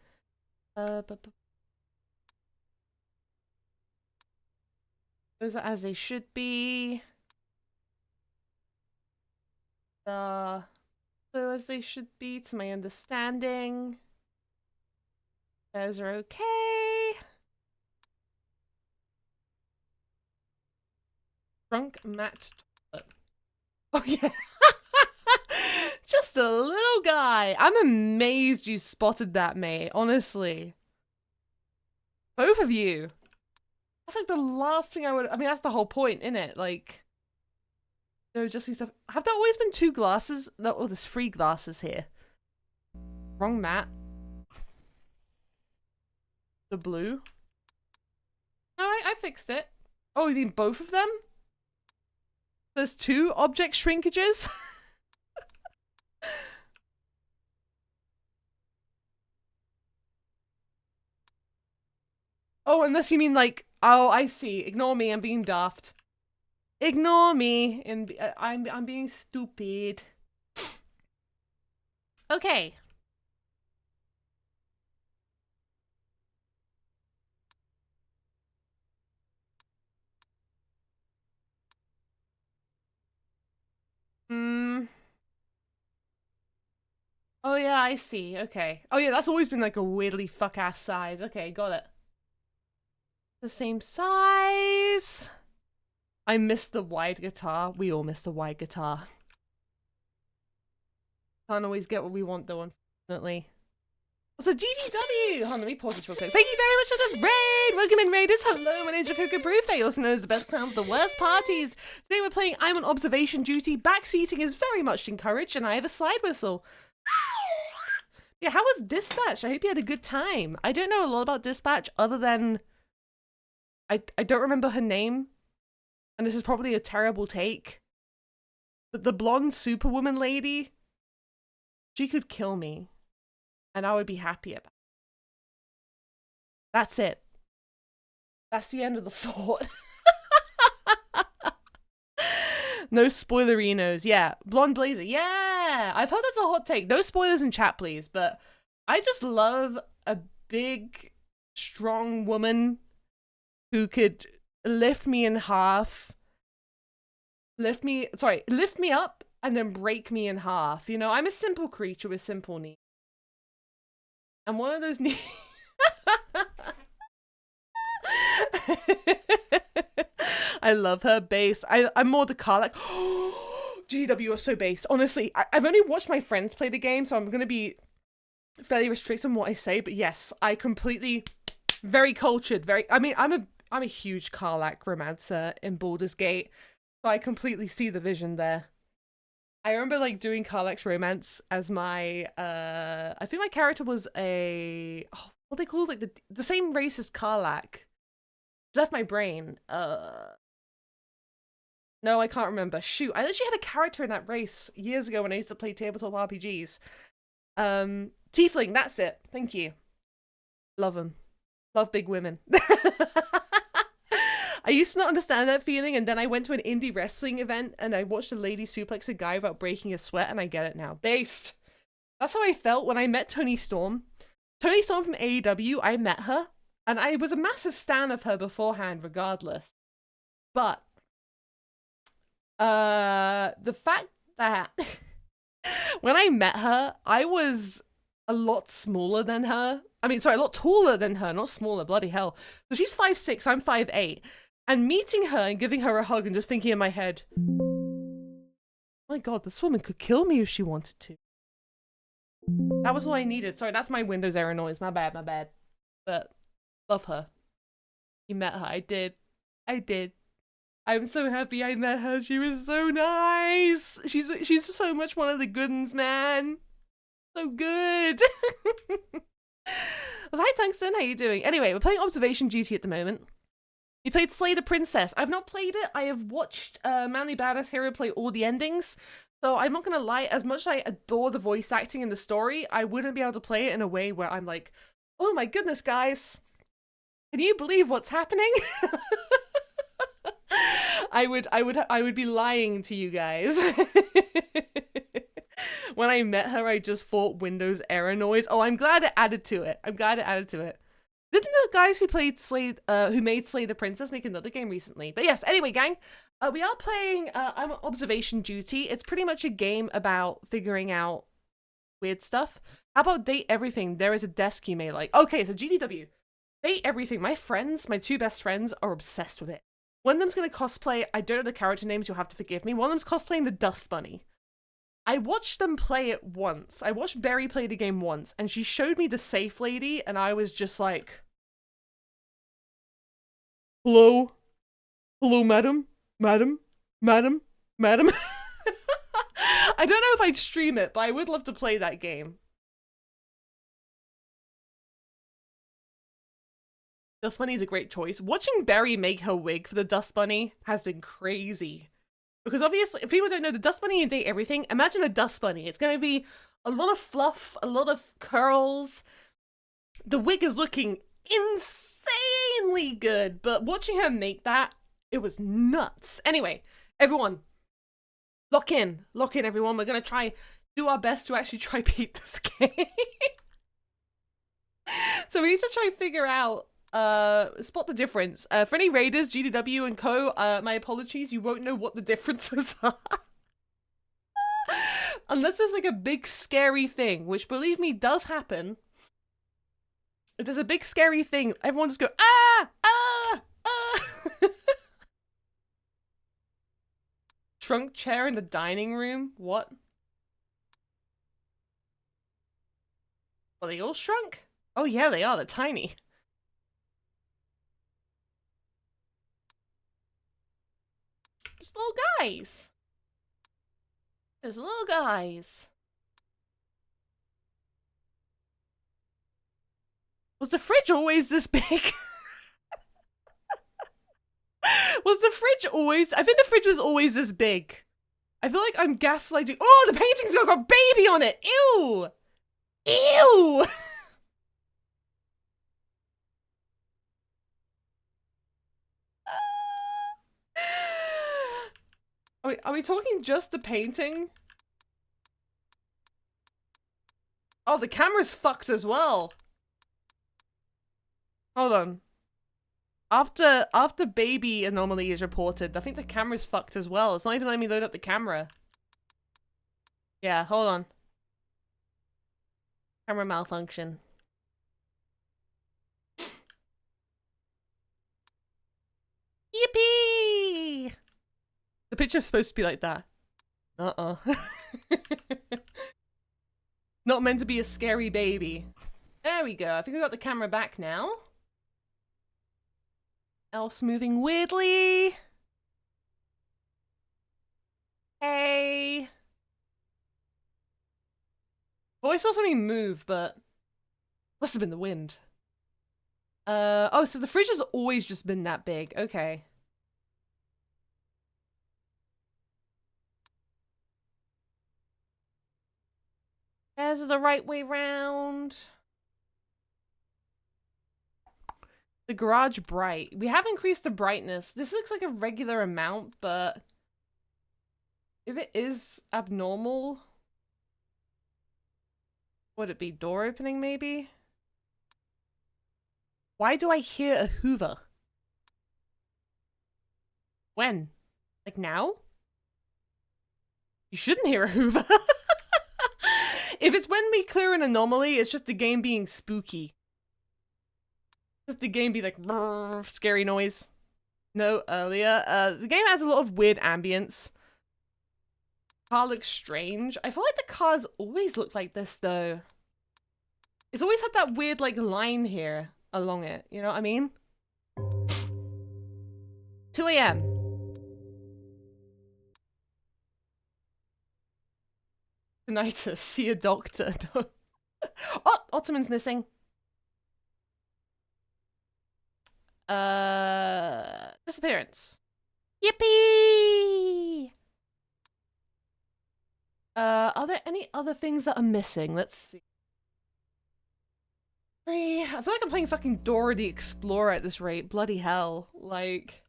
Those are as they should be. So as they should be, to my understanding. Those are okay. Trunk mat toilet. Oh yeah. Just a little guy. I'm amazed you spotted that, mate. Honestly. Both of you. That's like the last thing I would... I mean, that's the whole point, innit? Like... No, just these stuff. Have there always been 2 glasses? No, oh, there's 3 glasses here. Wrong mat. The blue. No, I fixed it. Oh, you mean both of them? There's 2 object shrinkages? Oh, unless you mean like, oh, I see. Ignore me, I'm being daft. Ignore me, and I'm being stupid. Okay. Hmm. Oh yeah, I see. Okay. Oh yeah, that's always been like a weirdly fuck ass size. Okay, got it. The same size. I missed the wide guitar. We all missed the wide guitar. Can't always get what we want though, unfortunately. So GTW! Hold on, let me pause this real quick. Thank you very much for the raid! Welcome in, raiders! Hello, my name's Rokoko Prufei, also known as the best clown for the worst parties. Today we're playing I'm on observation duty. Backseating is very much encouraged, and I have a slide whistle. Yeah, how was Dispatch? I hope you had a good time. I don't know a lot about Dispatch other than I don't remember her name. And this is probably a terrible take. But the blonde superwoman lady, she could kill me. And I would be happy about it. That's it. That's the end of the thought. No spoilerinos. Yeah. Blonde blazer. Yeah. I've heard that's a hot take. No spoilers in chat, please. But I just love a big, strong woman who could lift me in half. Lift me up and then break me in half. You know, I'm a simple creature with simple needs. I'm one of those needs. I love her bass. I'm more the car like GW are so bass. Honestly, I've only watched my friends play the game, so I'm gonna be fairly restricted on what I say, but yes, I completely very cultured, I mean I'm a huge Karlach romancer in Baldur's Gate, so I completely see the vision there. I remember like doing Karlach's romance as my I think my character was a what they call like the same race as Karlach. Left my brain. No, I can't remember. Shoot, I literally had a character in that race years ago when I used to play tabletop RPGs. Tiefling, that's it. Thank you. Love them. Love big women. I used to not understand that feeling, and then I went to an indie wrestling event and I watched a lady suplex a guy without breaking a sweat, and I get it now. Based. That's how I felt when I met Toni Storm. Toni Storm from AEW, I met her, and I was a massive stan of her beforehand, regardless. But the fact that when I met her, I was a lot smaller than her. I mean, sorry, a lot taller than her, not smaller, bloody hell. So she's 5'6", I'm 5'8". And meeting her and giving her a hug and just thinking in my head, my god, this woman could kill me if she wanted to. That was all I needed. Sorry, that's my Windows error noise. My bad, my bad. But love her. You met her. I did. I'm so happy I met her. She was so nice. She's so much one of the good ones, man. So good. Hi, Tungsten. How you doing? Anyway, we're playing Observation Duty at the moment. You played Slay the Princess. I've not played it. I have watched Manly Badass Hero play all the endings. So I'm not going to lie, as much as I adore the voice acting and the story, I wouldn't be able to play it in a way where I'm like, oh my goodness, guys. Can you believe what's happening? I would be lying to you guys. When I met her, I just thought Windows error noise. Oh, I'm glad it added to it. Didn't the guys who played who made Slay the Princess make another game recently? But yes, anyway, gang, we are playing I'm on Observation Duty. It's pretty much a game about figuring out weird stuff. How about Date Everything? There is a desk you may like. Okay, so GTW. Date Everything. My friends, my two best friends, are obsessed with it. One of them's going to cosplay, I don't know the character names, you'll have to forgive me. One of them's cosplaying the Dust Bunny. I watched them play it once. I watched Berry play the game once, and she showed me the safe lady, and I was just like, hello? Hello, madam? Madam? Madam? Madam? I don't know if I'd stream it, but I would love to play that game. Dust Bunny is a great choice. Watching Berry make her wig for the Dust Bunny has been crazy. Because obviously, if people don't know, the Dust Bunny and Date Everything, imagine a Dust Bunny. It's going to be a lot of fluff, a lot of curls. The wig is looking insane insanely good, but watching her make that, it was nuts. Anyway, everyone, lock in, everyone. We're gonna do our best to actually try beat this game. So we need to try and figure out, spot the difference. For any raiders, GDW and co, my apologies, you won't know what the differences are. Unless there's like a big scary thing, which believe me does happen. If there's a big scary thing, everyone just go, ah, ah, ah. Trunk chair in the dining room? What? Are they all shrunk? Oh yeah, they are. They're tiny. Just little guys. Just little guys. Was the fridge always this big? Was the fridge always... I think the fridge was always this big. I feel like I'm gaslighting... Oh, the painting's got a baby on it! Ew! Ew! Are we talking just the painting? Oh, the camera's fucked as well. Hold on. After baby anomaly is reported, I think the camera's fucked as well. It's not even letting me load up the camera. Yeah, hold on. Camera malfunction. Yippee! The picture's supposed to be like that. Uh-uh. Not meant to be a scary baby. There we go. I think we got the camera back now. Else moving weirdly. Hey. Well, I saw something move, but must have been the wind. Oh, so the fridge has always just been that big. Okay. Is it the right way round? The garage bright. We have increased the brightness. This looks like a regular amount, but if it is abnormal, would it be door opening maybe? Why do I hear a Hoover? When? Like now? You shouldn't hear a Hoover. If it's when we clear an anomaly, it's just the game being spooky. Just the game be like, brrr, scary noise. No, earlier. The game has a lot of weird ambience. Car looks strange. I feel like the cars always look like this, though. It's always had that weird, like, line here along it. You know what I mean? 2 a.m. Tinnitus. See a doctor. No. Oh, Ottoman's missing. Disappearance. Yippee! Are there any other things that are missing? Let's see. I feel like I'm playing fucking Dora the Explorer at this rate. Bloody hell. Like...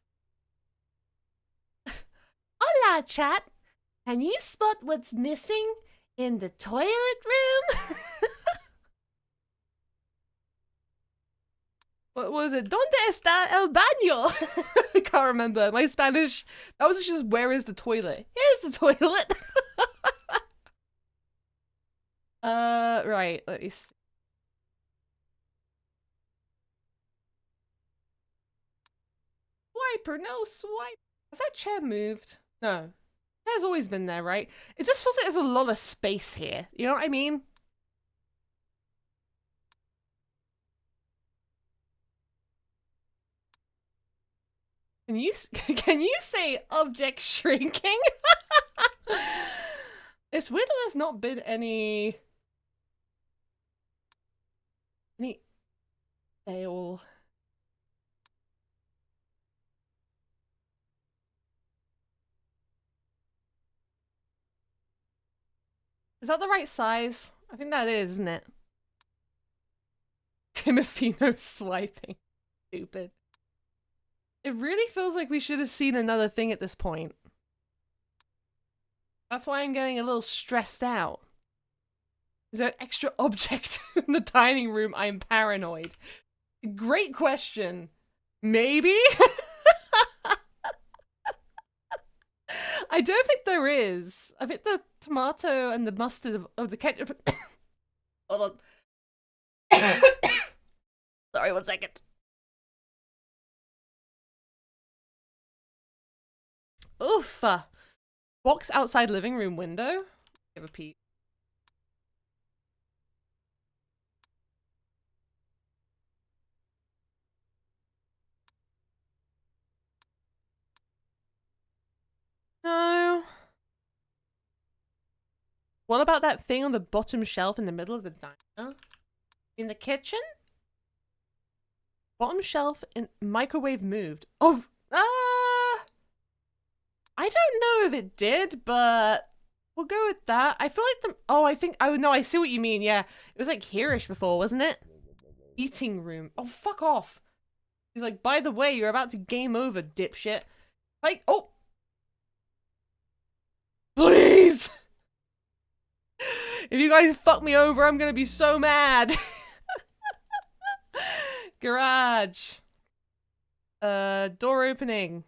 Hola, chat! Can you spot what's missing in the toilet room? What was it? ¿Dónde está el baño? I can't remember. My Spanish, that was just, where is the toilet? Here's the toilet. Right, let me see. Swiper, no swipe. Has that chair moved? No. Chair's always been there, right? It just feels like there's a lot of space here. You know what I mean? Can you say object shrinking? It's weird that there's not been any fail. Is that the right size? I think that is, isn't it? Timothy no swiping. Stupid. It really feels like we should have seen another thing at this point. That's why I'm getting a little stressed out. Is there an extra object in the dining room? I'm paranoid. Great question. Maybe? I don't think there is. I think the tomato and the mustard of the ketchup... Hold on. Sorry, 1 second. Oof. Box outside living room window. Give a peek. No. What about that thing on the bottom shelf in the middle of the diner? In the kitchen? Bottom shelf in microwave moved. Oh, I don't know if it did, but we'll go with that. I feel like the... Oh, no, I see what you mean, yeah. It was like here-ish before, wasn't it? Eating room. Oh, fuck off. He's like, by the way, you're about to game over, dipshit. Like, oh! Please! If you guys fuck me over, I'm gonna be so mad. Garage. Door opening.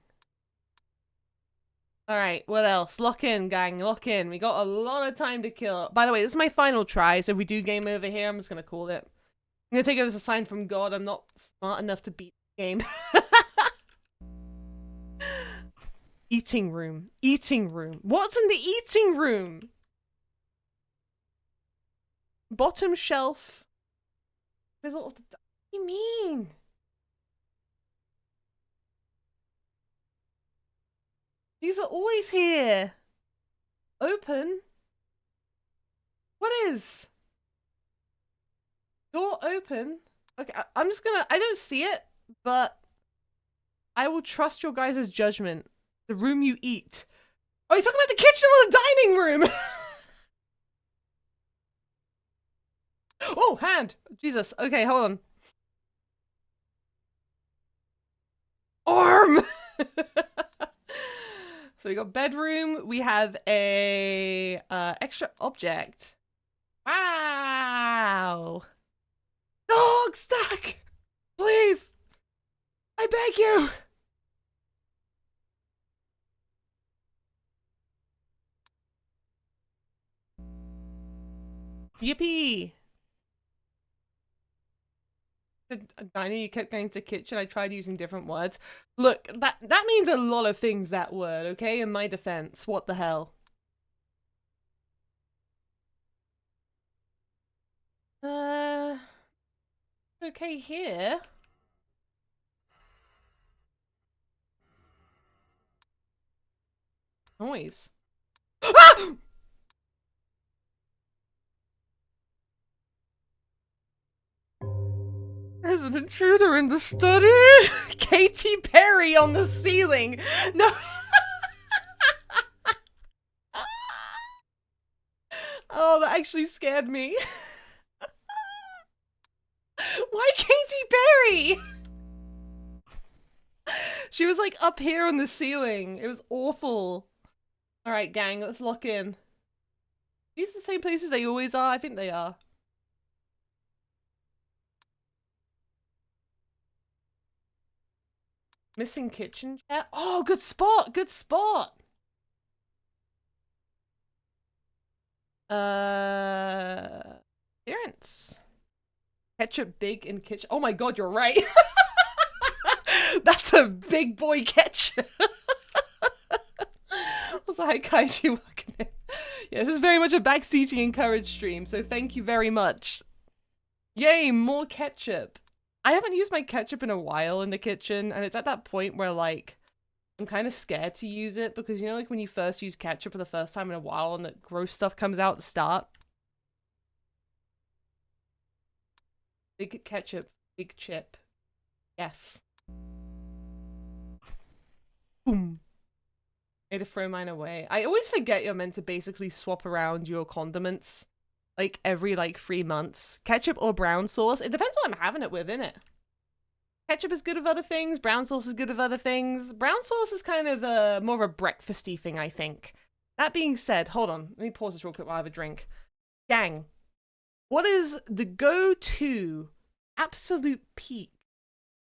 Alright, what else? Lock in, gang. Lock in. We got a lot of time to kill. By the way, this is my final try, so if we do game over here, I'm just gonna call it. I'm gonna take it as a sign from God. I'm not smart enough to beat the game. Eating room. Eating room. What's in the eating room? Bottom shelf. Middle of the... What do you mean? These are always here. Open? What is? Door open? Okay, I'm just gonna... I don't see it, but I will trust your guys' judgment. The room you eat. Oh, you're talking about the kitchen or the dining room? Oh, hand! Jesus. Okay, hold on. Arm! So we got bedroom. We have a extra object. Wow! Dog stack! Please! I beg you! Yippee! I know you kept going to kitchen. I tried using different words. Look, that means a lot of things, that word, okay? In my defense. What the hell? Okay here. Noise. Ah! There's an intruder in the study! Katy Perry on the ceiling! No! Oh, that actually scared me. Why Katy Perry? She was like up here on the ceiling. It was awful. Alright, gang, let's lock in. These are the same places they always are? I think they are. Missing kitchen chair. Oh, good spot! Good spot! Appearance. Ketchup big in kitchen. Oh my god, you're right. That's a big boy ketchup. What's hi Kaiju, welcome in. Yeah, this is very much a backseating encouraged stream, so thank you very much. Yay, more ketchup. I haven't used my ketchup in a while in the kitchen, and it's at that point where, like, I'm kind of scared to use it, because, you know, like, when you first use ketchup for the first time in a while, and the gross stuff comes out at the start? Big ketchup, big chip. Yes. Boom. I had to throw mine away. I always forget you're meant to basically swap around your condiments, like, every, like, 3 months. Ketchup or brown sauce. It depends what I'm having it with, innit? Ketchup is good with other things. Brown sauce is good with other things. Brown sauce is kind of more of a breakfasty thing, I think. That being said, hold on. Let me pause this real quick while I have a drink. Gang, what is the go-to absolute peak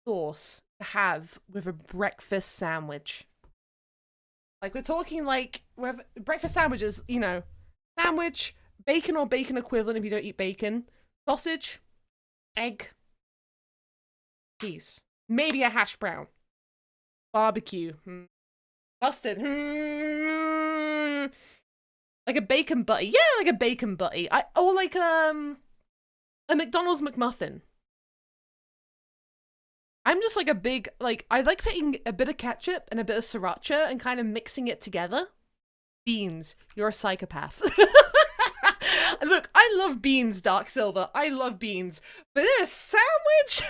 sauce to have with a breakfast sandwich? Like, we're talking like with breakfast sandwiches, you know, sandwich, bacon or bacon equivalent if you don't eat bacon, sausage, egg, cheese, maybe a hash brown, barbecue, mustard, like a bacon butty. Yeah, like a bacon butty. Or like a McDonald's McMuffin. I'm just like a big, like, I like putting a bit of ketchup and a bit of sriracha and kind of mixing it together. Beans, you're a psychopath. Look, I love beans, Dark Silver. I love beans. But in a sandwich?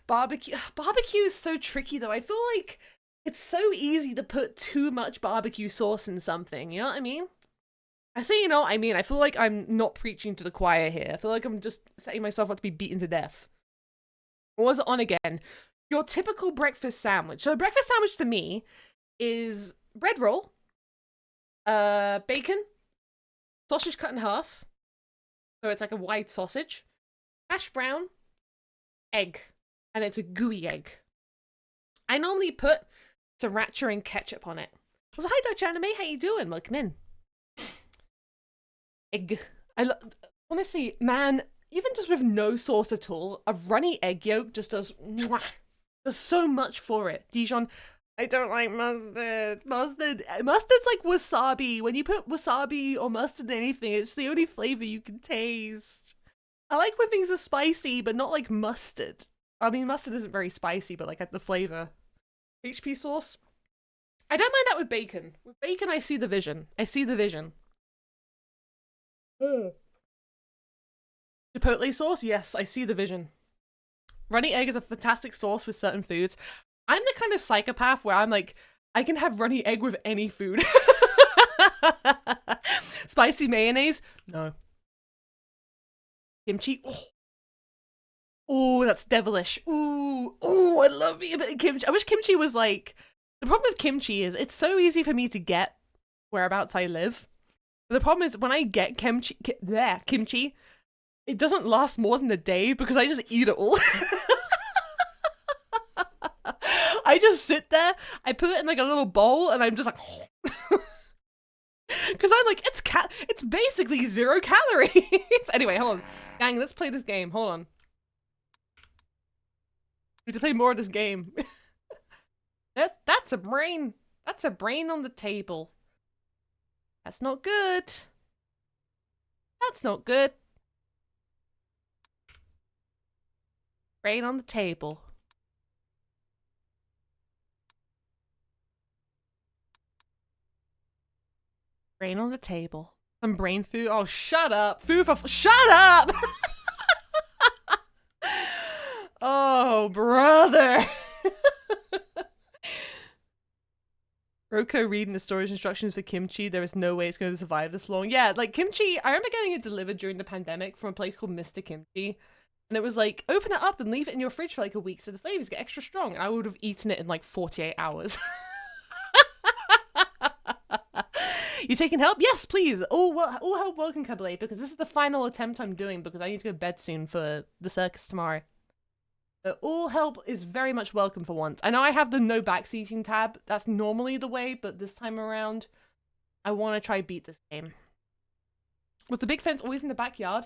Barbecue is so tricky though. I feel like it's so easy to put too much barbecue sauce in something, you know what I mean? I say you know what I mean. I feel like I'm not preaching to the choir here. I feel like I'm just setting myself up to be beaten to death. What was it on again? Your typical breakfast sandwich. So a breakfast sandwich to me is bread roll, bacon, sausage cut in half, so it's like a wide sausage, hash brown, egg, and it's a gooey egg. I normally put sriracha and ketchup on it. I was like, hi Dutch Anime, how you doing? Welcome in. Egg. Honestly, man, even just with no sauce at all, a runny egg yolk just does mwah. There's so much for it. Dijon, I don't like mustard. Mustard's like wasabi. When you put wasabi or mustard in anything, it's the only flavor you can taste. I like when things are spicy, but not like mustard. I mean, mustard isn't very spicy, but like the flavor. HP sauce? I don't mind that with bacon. With bacon, I see the vision. I see the vision. Chipotle sauce? Yes, I see the vision. Runny egg is a fantastic sauce with certain foods. I'm the kind of psychopath where I'm like, I can have runny egg with any food. Spicy mayonnaise? No. Kimchi? Oh, that's devilish. Ooh, I love me a bit of kimchi. I wish kimchi was like... The problem with kimchi is it's so easy for me to get whereabouts I live. But the problem is when I get kimchi, it doesn't last more than a day because I just eat it all. I just sit there, I put it in like a little bowl, and I'm just like, because I'm like, it's basically 0 calories. Anyway, hold on, gang, let's play this game. Hold on, we need to play more of this game. That's a brain. That's a brain on the table. That's not good. That's not good. Brain on the table. Brain on the table. Some brain food. Oh, shut up. Food for... Shut up! Oh, brother. Roko reading the storage instructions for kimchi. There is no way it's going to survive this long. Yeah, like kimchi, I remember getting it delivered during the pandemic from a place called Mr. Kimchi. And it was like, open it up and leave it in your fridge for like a week so the flavors get extra strong. And I would have eaten it in like 48 hours. You taking help? Yes, please. All help welcome, Kabale, because this is the final attempt I'm doing because I need to go to bed soon for the circus tomorrow. All help is very much welcome for once. I know I have the no backseating tab. That's normally the way, but this time around, I want to try beat this game. Was the big fence always in the backyard?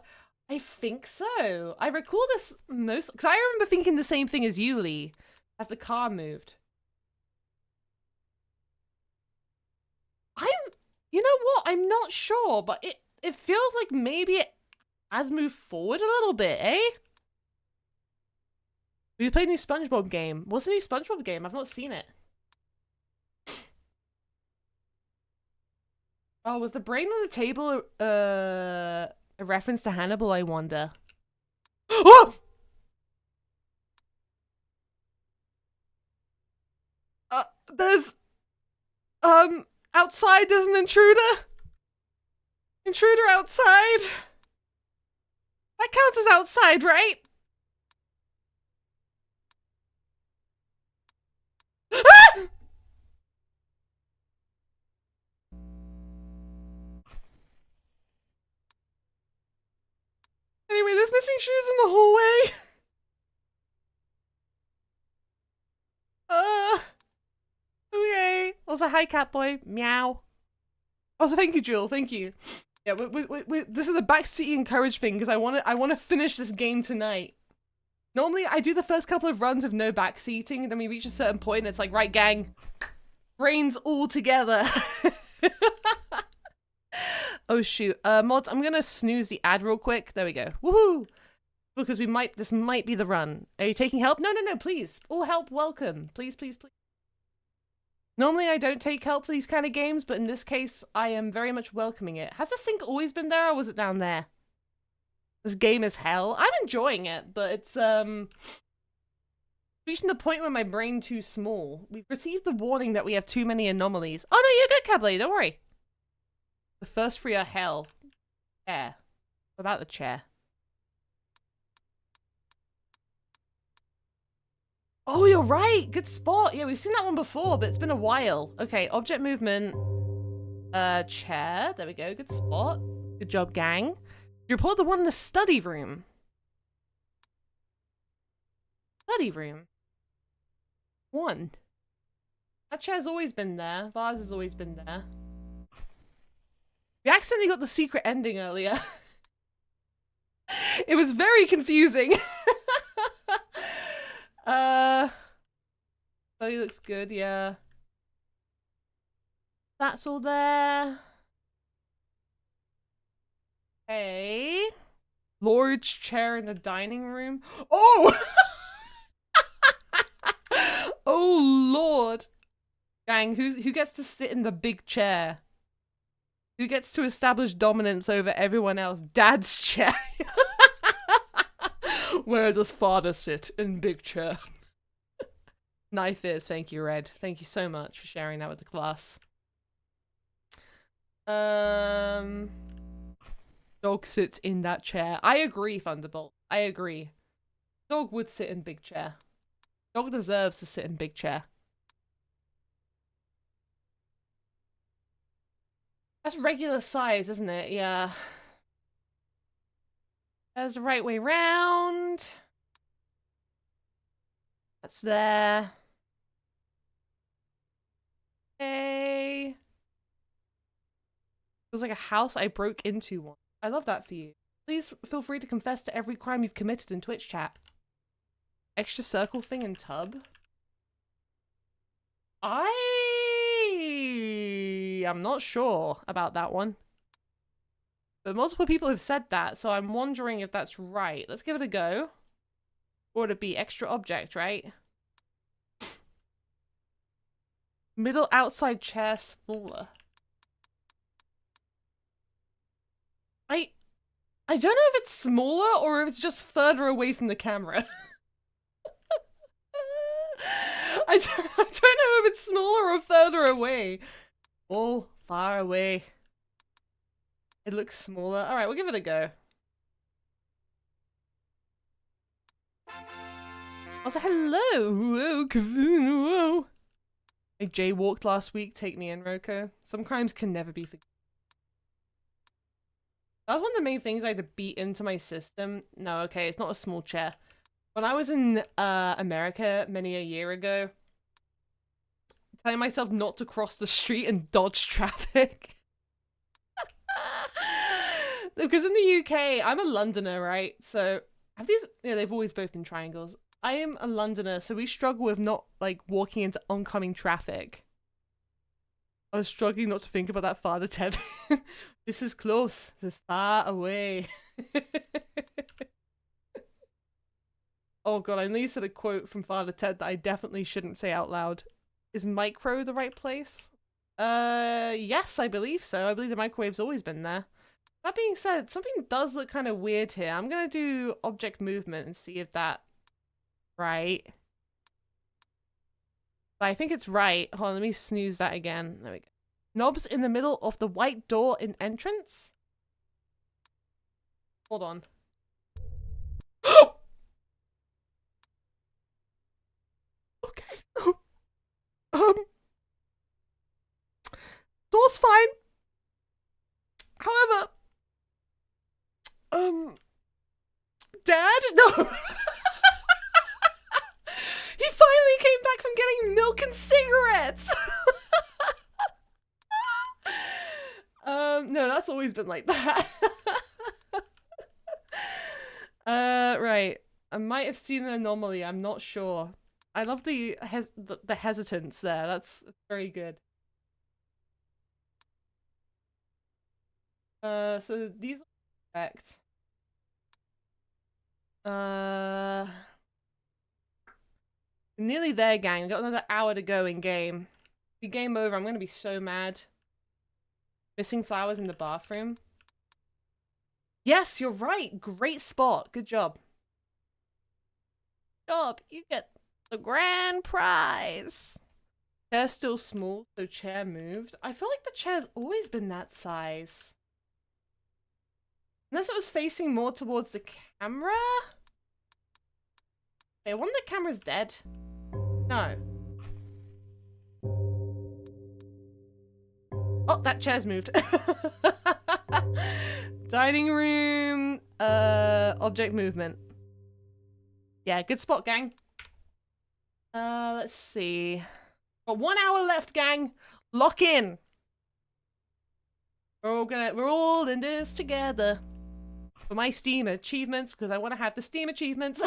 I think so. I recall this most... Because I remember thinking the same thing as you, Lee, as the car moved. You know what? I'm not sure, but it feels like maybe it has moved forward a little bit, eh? We played a new SpongeBob game. What's the new SpongeBob game? I've not seen it. Oh, was the brain on the table a reference to Hannibal, I wonder? Oh! There's... outside there's an intruder. Intruder outside. That counts as outside, right? Anyway, there's missing shoes in the hallway. Okay. Also, hi, Catboy. Meow. Also, thank you, Jewel. Thank you. Yeah, this is a backseat encourage thing because I want to finish this game tonight. Normally, I do the first couple of runs with no backseating, and then we reach a certain point, and it's like, right, gang, brains all together. Oh shoot, mods, I'm gonna snooze the ad real quick. There we go. Woohoo! Because this might be the run. Are you taking help? No, please. All help welcome. Please. Normally I don't take help for these kind of games, but in this case, I am very much welcoming it. Has the sink always been there, or was it down there? This game is hell. I'm enjoying it, but it's, reaching the point where my brain too small. We've received the warning that we have too many anomalies. Oh no, you're good, Cabley, don't worry. The first three are hell. Chair. What about the chair? Oh, you're right! Good spot! Yeah, we've seen that one before, but it's been a while. Okay, object movement. Chair. There we go, good spot. Good job, gang. You report the one in the study room. Study room. One. That chair's always been there. Vase has always been there. We accidentally got the secret ending earlier. It was very confusing. Study looks good, yeah. That's all there. Hey. Lord's chair in the dining room. Oh! Oh Lord. Gang, who gets to sit in the big chair? Who gets to establish dominance over everyone else? Dad's chair. Where does father sit? In big chair. Knife is. Thank you, Red. Thank you so much for sharing that with the class. Dog sits in that chair. I agree, Thunderbolt. I agree. Dog would sit in big chair. Dog deserves to sit in big chair. That's regular size, isn't it? Yeah. There's the right way round. That's there. Okay. Feels like a house I broke into once. I love that for you. Please feel free to confess to every crime you've committed in Twitch chat. Extra circle thing in tub. I'm not sure about that one. But multiple people have said that, so I'm wondering if that's right. Let's give it a go. Or would it be extra object, right? Middle outside chair smaller. I don't know if it's smaller or if it's just further away from the camera. I don't know if it's smaller or further away. Oh, far away. It looks smaller. Alright, we'll give it a go. Also, hello! Whoa, Kavun, whoa! I jaywalked last week, take me in, Roko. Some crimes can never be forgiven. That was one of the main things I had to beat into my system. No, okay, it's not a small chair. When I was in America many a year ago, telling myself not to cross the street and dodge traffic. Because in the UK, I'm a Londoner, right? So, have these, yeah, they've always both been triangles. I am a Londoner, so we struggle with not, like, walking into oncoming traffic. I was struggling not to think about that Father Ted. This is close. This is far away. Oh god, I know you said a quote from Father Ted that I definitely shouldn't say out loud. Is micro the right place? Yes, I believe so. I believe the microwave's always been there. That being said, something does look kind of weird here. I'm gonna do object movement and see if that... right. But I think it's right. Hold on, let me snooze that again. There we go. Knobs in the middle of the white door in entrance? Hold on. Okay. Door's fine. However, Dad? No. He finally came back from getting milk and cigarettes. No, that's always been like that. Right. I might have seen an anomaly. I'm not sure. I love the hesitance there. That's very good. So these are correct. Nearly there, gang. We've got another hour to go in game. If we game over, I'm gonna be so mad. Missing flowers in the bathroom. Yes, you're right. Great spot. Good job. You get the grand prize. Chair's still small, so chair moved. I feel like the chair's always been that size. Unless it was facing more towards the camera? Okay, one of the camera's dead. No. Oh, that chair's moved. Dining room, object movement. Yeah, good spot, gang. Let's see. Got 1 hour left, gang. Lock in. We're all in this together. For my Steam achievements, because I want to have the Steam achievements.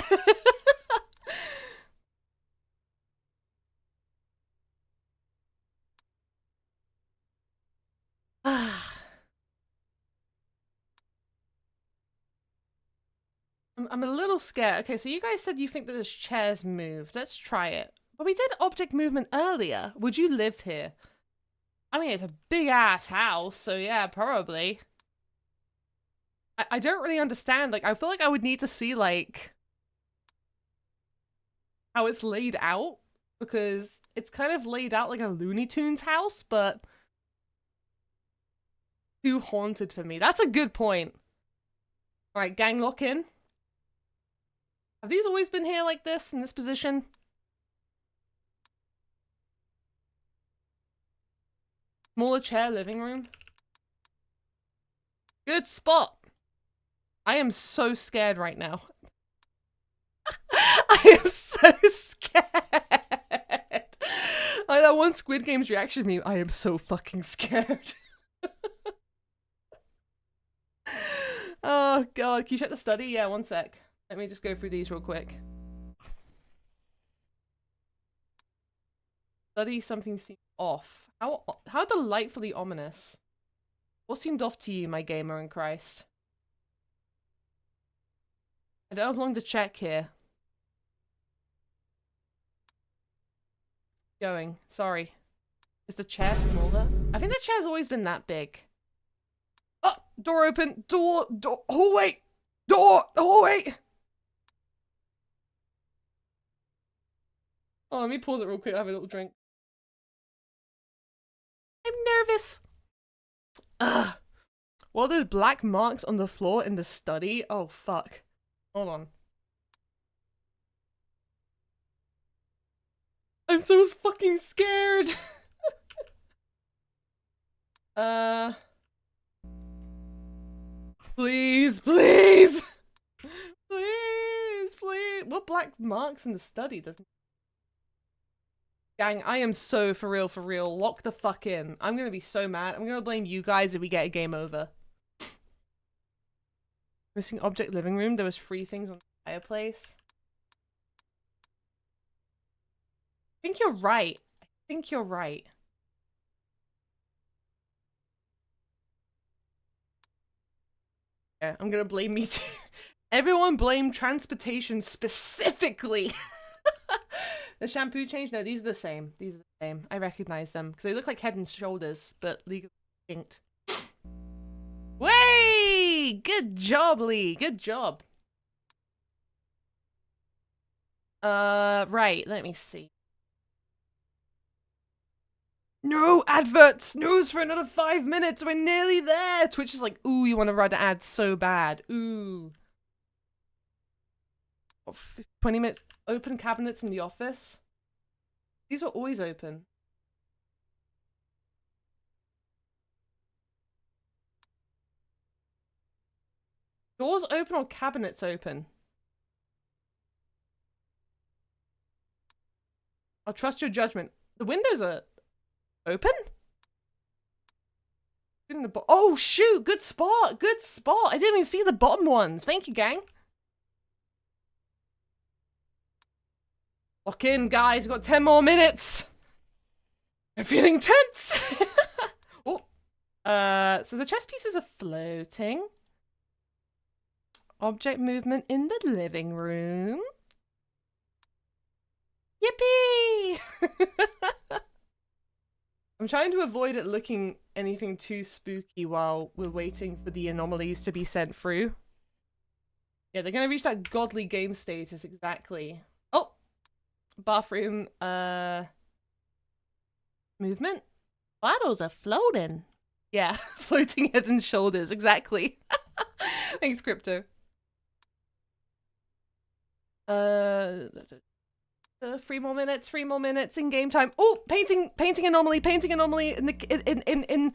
I'm a little scared. Okay, so you guys said you think that this chair's moved. Let's try it. But we did object movement earlier. Would you live here? I mean, it's a big-ass house, so yeah, probably. I don't really understand. Like, I feel like I would need to see, like, how it's laid out. Because it's kind of laid out like a Looney Tunes house, but too haunted for me. That's a good point. Alright, gang, lock in. Have these always been here like this, in this position? Smaller chair, living room. Good spot. I am so scared right now. I am so scared. Like that one Squid Game's reaction meme. I am so fucking scared. Oh god, can you check the study? Yeah, one sec. Let me just go through these real quick. Study, something seemed off. How delightfully ominous. What seemed off to you, my gamer in Christ? I don't have long to check here. Going. Sorry. Is the chair smaller? I think the chair's always been that big. Oh! Door open! Door! Hallway! Door! Hallway! Oh, let me pause it real quick. I have a little drink. I'm nervous. Ugh. What are those black marks on the floor in the study? Oh, fuck. Hold on. I'm so fucking scared. Please, please. Please, please. What black marks in the study doesn't... Gang, I am so for real. Lock the fuck in. I'm gonna be so mad. I'm gonna blame you guys if we get a game over. Missing object living room. There was 3 things on the fireplace. I think you're right. I think you're right. Yeah, I'm gonna blame me too. Everyone blame transportation specifically. The shampoo change? No, these are the same. These are the same. I recognize them because they look like Head and Shoulders, but legally distinct. Way! Good job, Lee. Good job. Right. Let me see. No adverts. Snooze for another 5 minutes. We're nearly there. Twitch is like, ooh, you want to run ads so bad. Ooh. 20 minutes. Open cabinets in the office. These were always open. Doors open or cabinets open? I'll trust your judgment. The windows are open? Oh shoot, good spot, good spot. I didn't even see the bottom ones. Thank you, gang. Lock in, guys. We've got 10 more minutes. I'm feeling tense. Oh. So the chess pieces are floating. Object movement in the living room. Yippee! I'm trying to avoid it looking anything too spooky while we're waiting for the anomalies to be sent through. Yeah, they're gonna reach that godly game status exactly. Oh! Bathroom, movement? Bottles are floating. Yeah, floating head and shoulders, exactly. Thanks, Crypto. 3 more minutes, 3 more minutes in game time. Oh, painting anomaly in the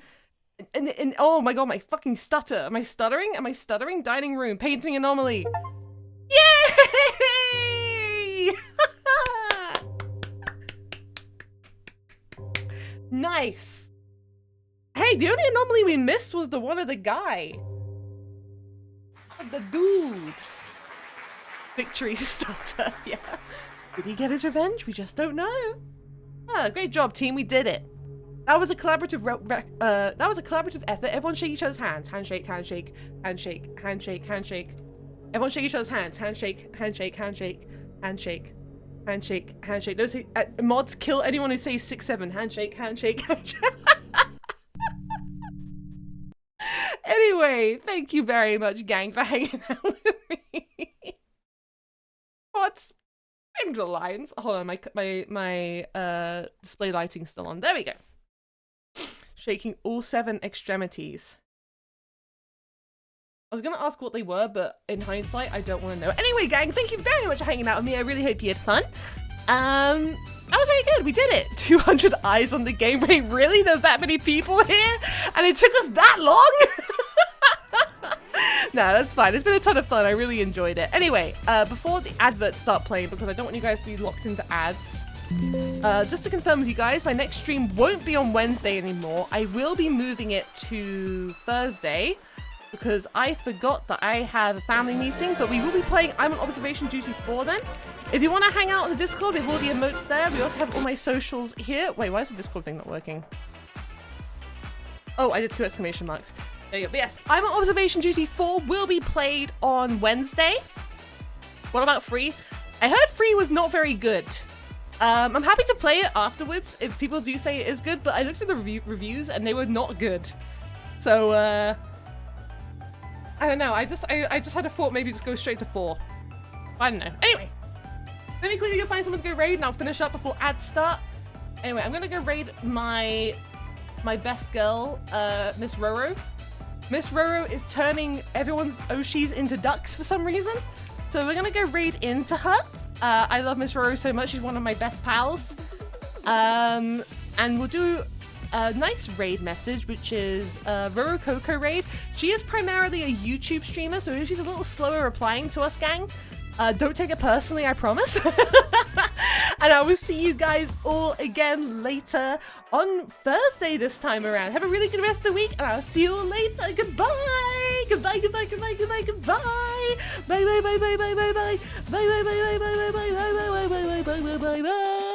oh my god, my fucking stutter. Am I stuttering? Am I stuttering? Dining room, painting anomaly. Yay! Nice. Hey, the only anomaly we missed was the one of the guy. The dude. Victory stutter, yeah. Did he get his revenge? We just don't know. Ah, great job, team. We did it. That was a collaborative effort. Everyone shake each other's hands. Handshake, handshake, handshake, handshake, handshake. Everyone shake each other's hands. Handshake, handshake, handshake, handshake, handshake, handshake. Don't say mods kill anyone who says 6-7. Handshake, handshake, handshake. Anyway, thank you very much, gang, for hanging out with me. What's the lines? Hold on, my display lighting's still on. There we go. Shaking all 7 extremities. I was gonna ask what they were, but in hindsight, I don't want to know. Anyway, gang, thank you very much for hanging out with me. I really hope you had fun. That was very good. We did it. 200 eyes on the game. Wait, really? There's that many people here? And it took us that long? Nah, that's fine. It's been a ton of fun. I really enjoyed it. Anyway, before the adverts start playing, because I don't want you guys to be locked into ads, just to confirm with you guys, my next stream won't be on Wednesday anymore. I will be moving it to Thursday, because I forgot that I have a family meeting, but we will be playing I'm on Observation Duty 4 then. If you want to hang out on the Discord, we have all the emotes there. We also have all my socials here. Wait, why is the Discord thing not working? Oh, I did 2 exclamation marks. There you go. But yes, I'm on Observation Duty 4 will be played on Wednesday. What about Free? I heard Free was not very good. I'm happy to play it afterwards if people do say it is good, but I looked at the reviews and they were not good. So, I don't know. I just had a thought maybe just go straight to 4. I don't know. Anyway, let me quickly go find someone to go raid and I'll finish up before ads start. Anyway, I'm gonna go raid my best girl, Miss Roro. Miss Roro is turning everyone's Oshis into ducks for some reason. So we're gonna go raid into her. I love Miss Roro so much. She's one of my best pals. And we'll do a nice raid message, which is Rokoko raid. She is primarily a YouTube streamer, so if she's a little slower replying to us, gang, don't take it personally, I promise. And I will see you guys all again later on Thursday this time around. Have a really good rest of the week, and I'll see you all later. Goodbye! Goodbye, goodbye, goodbye, goodbye, goodbye! Bye, bye, bye, bye, bye, bye, bye! Bye, bye, bye, bye, bye, bye, bye, bye, bye, bye, bye, bye, bye, bye, bye!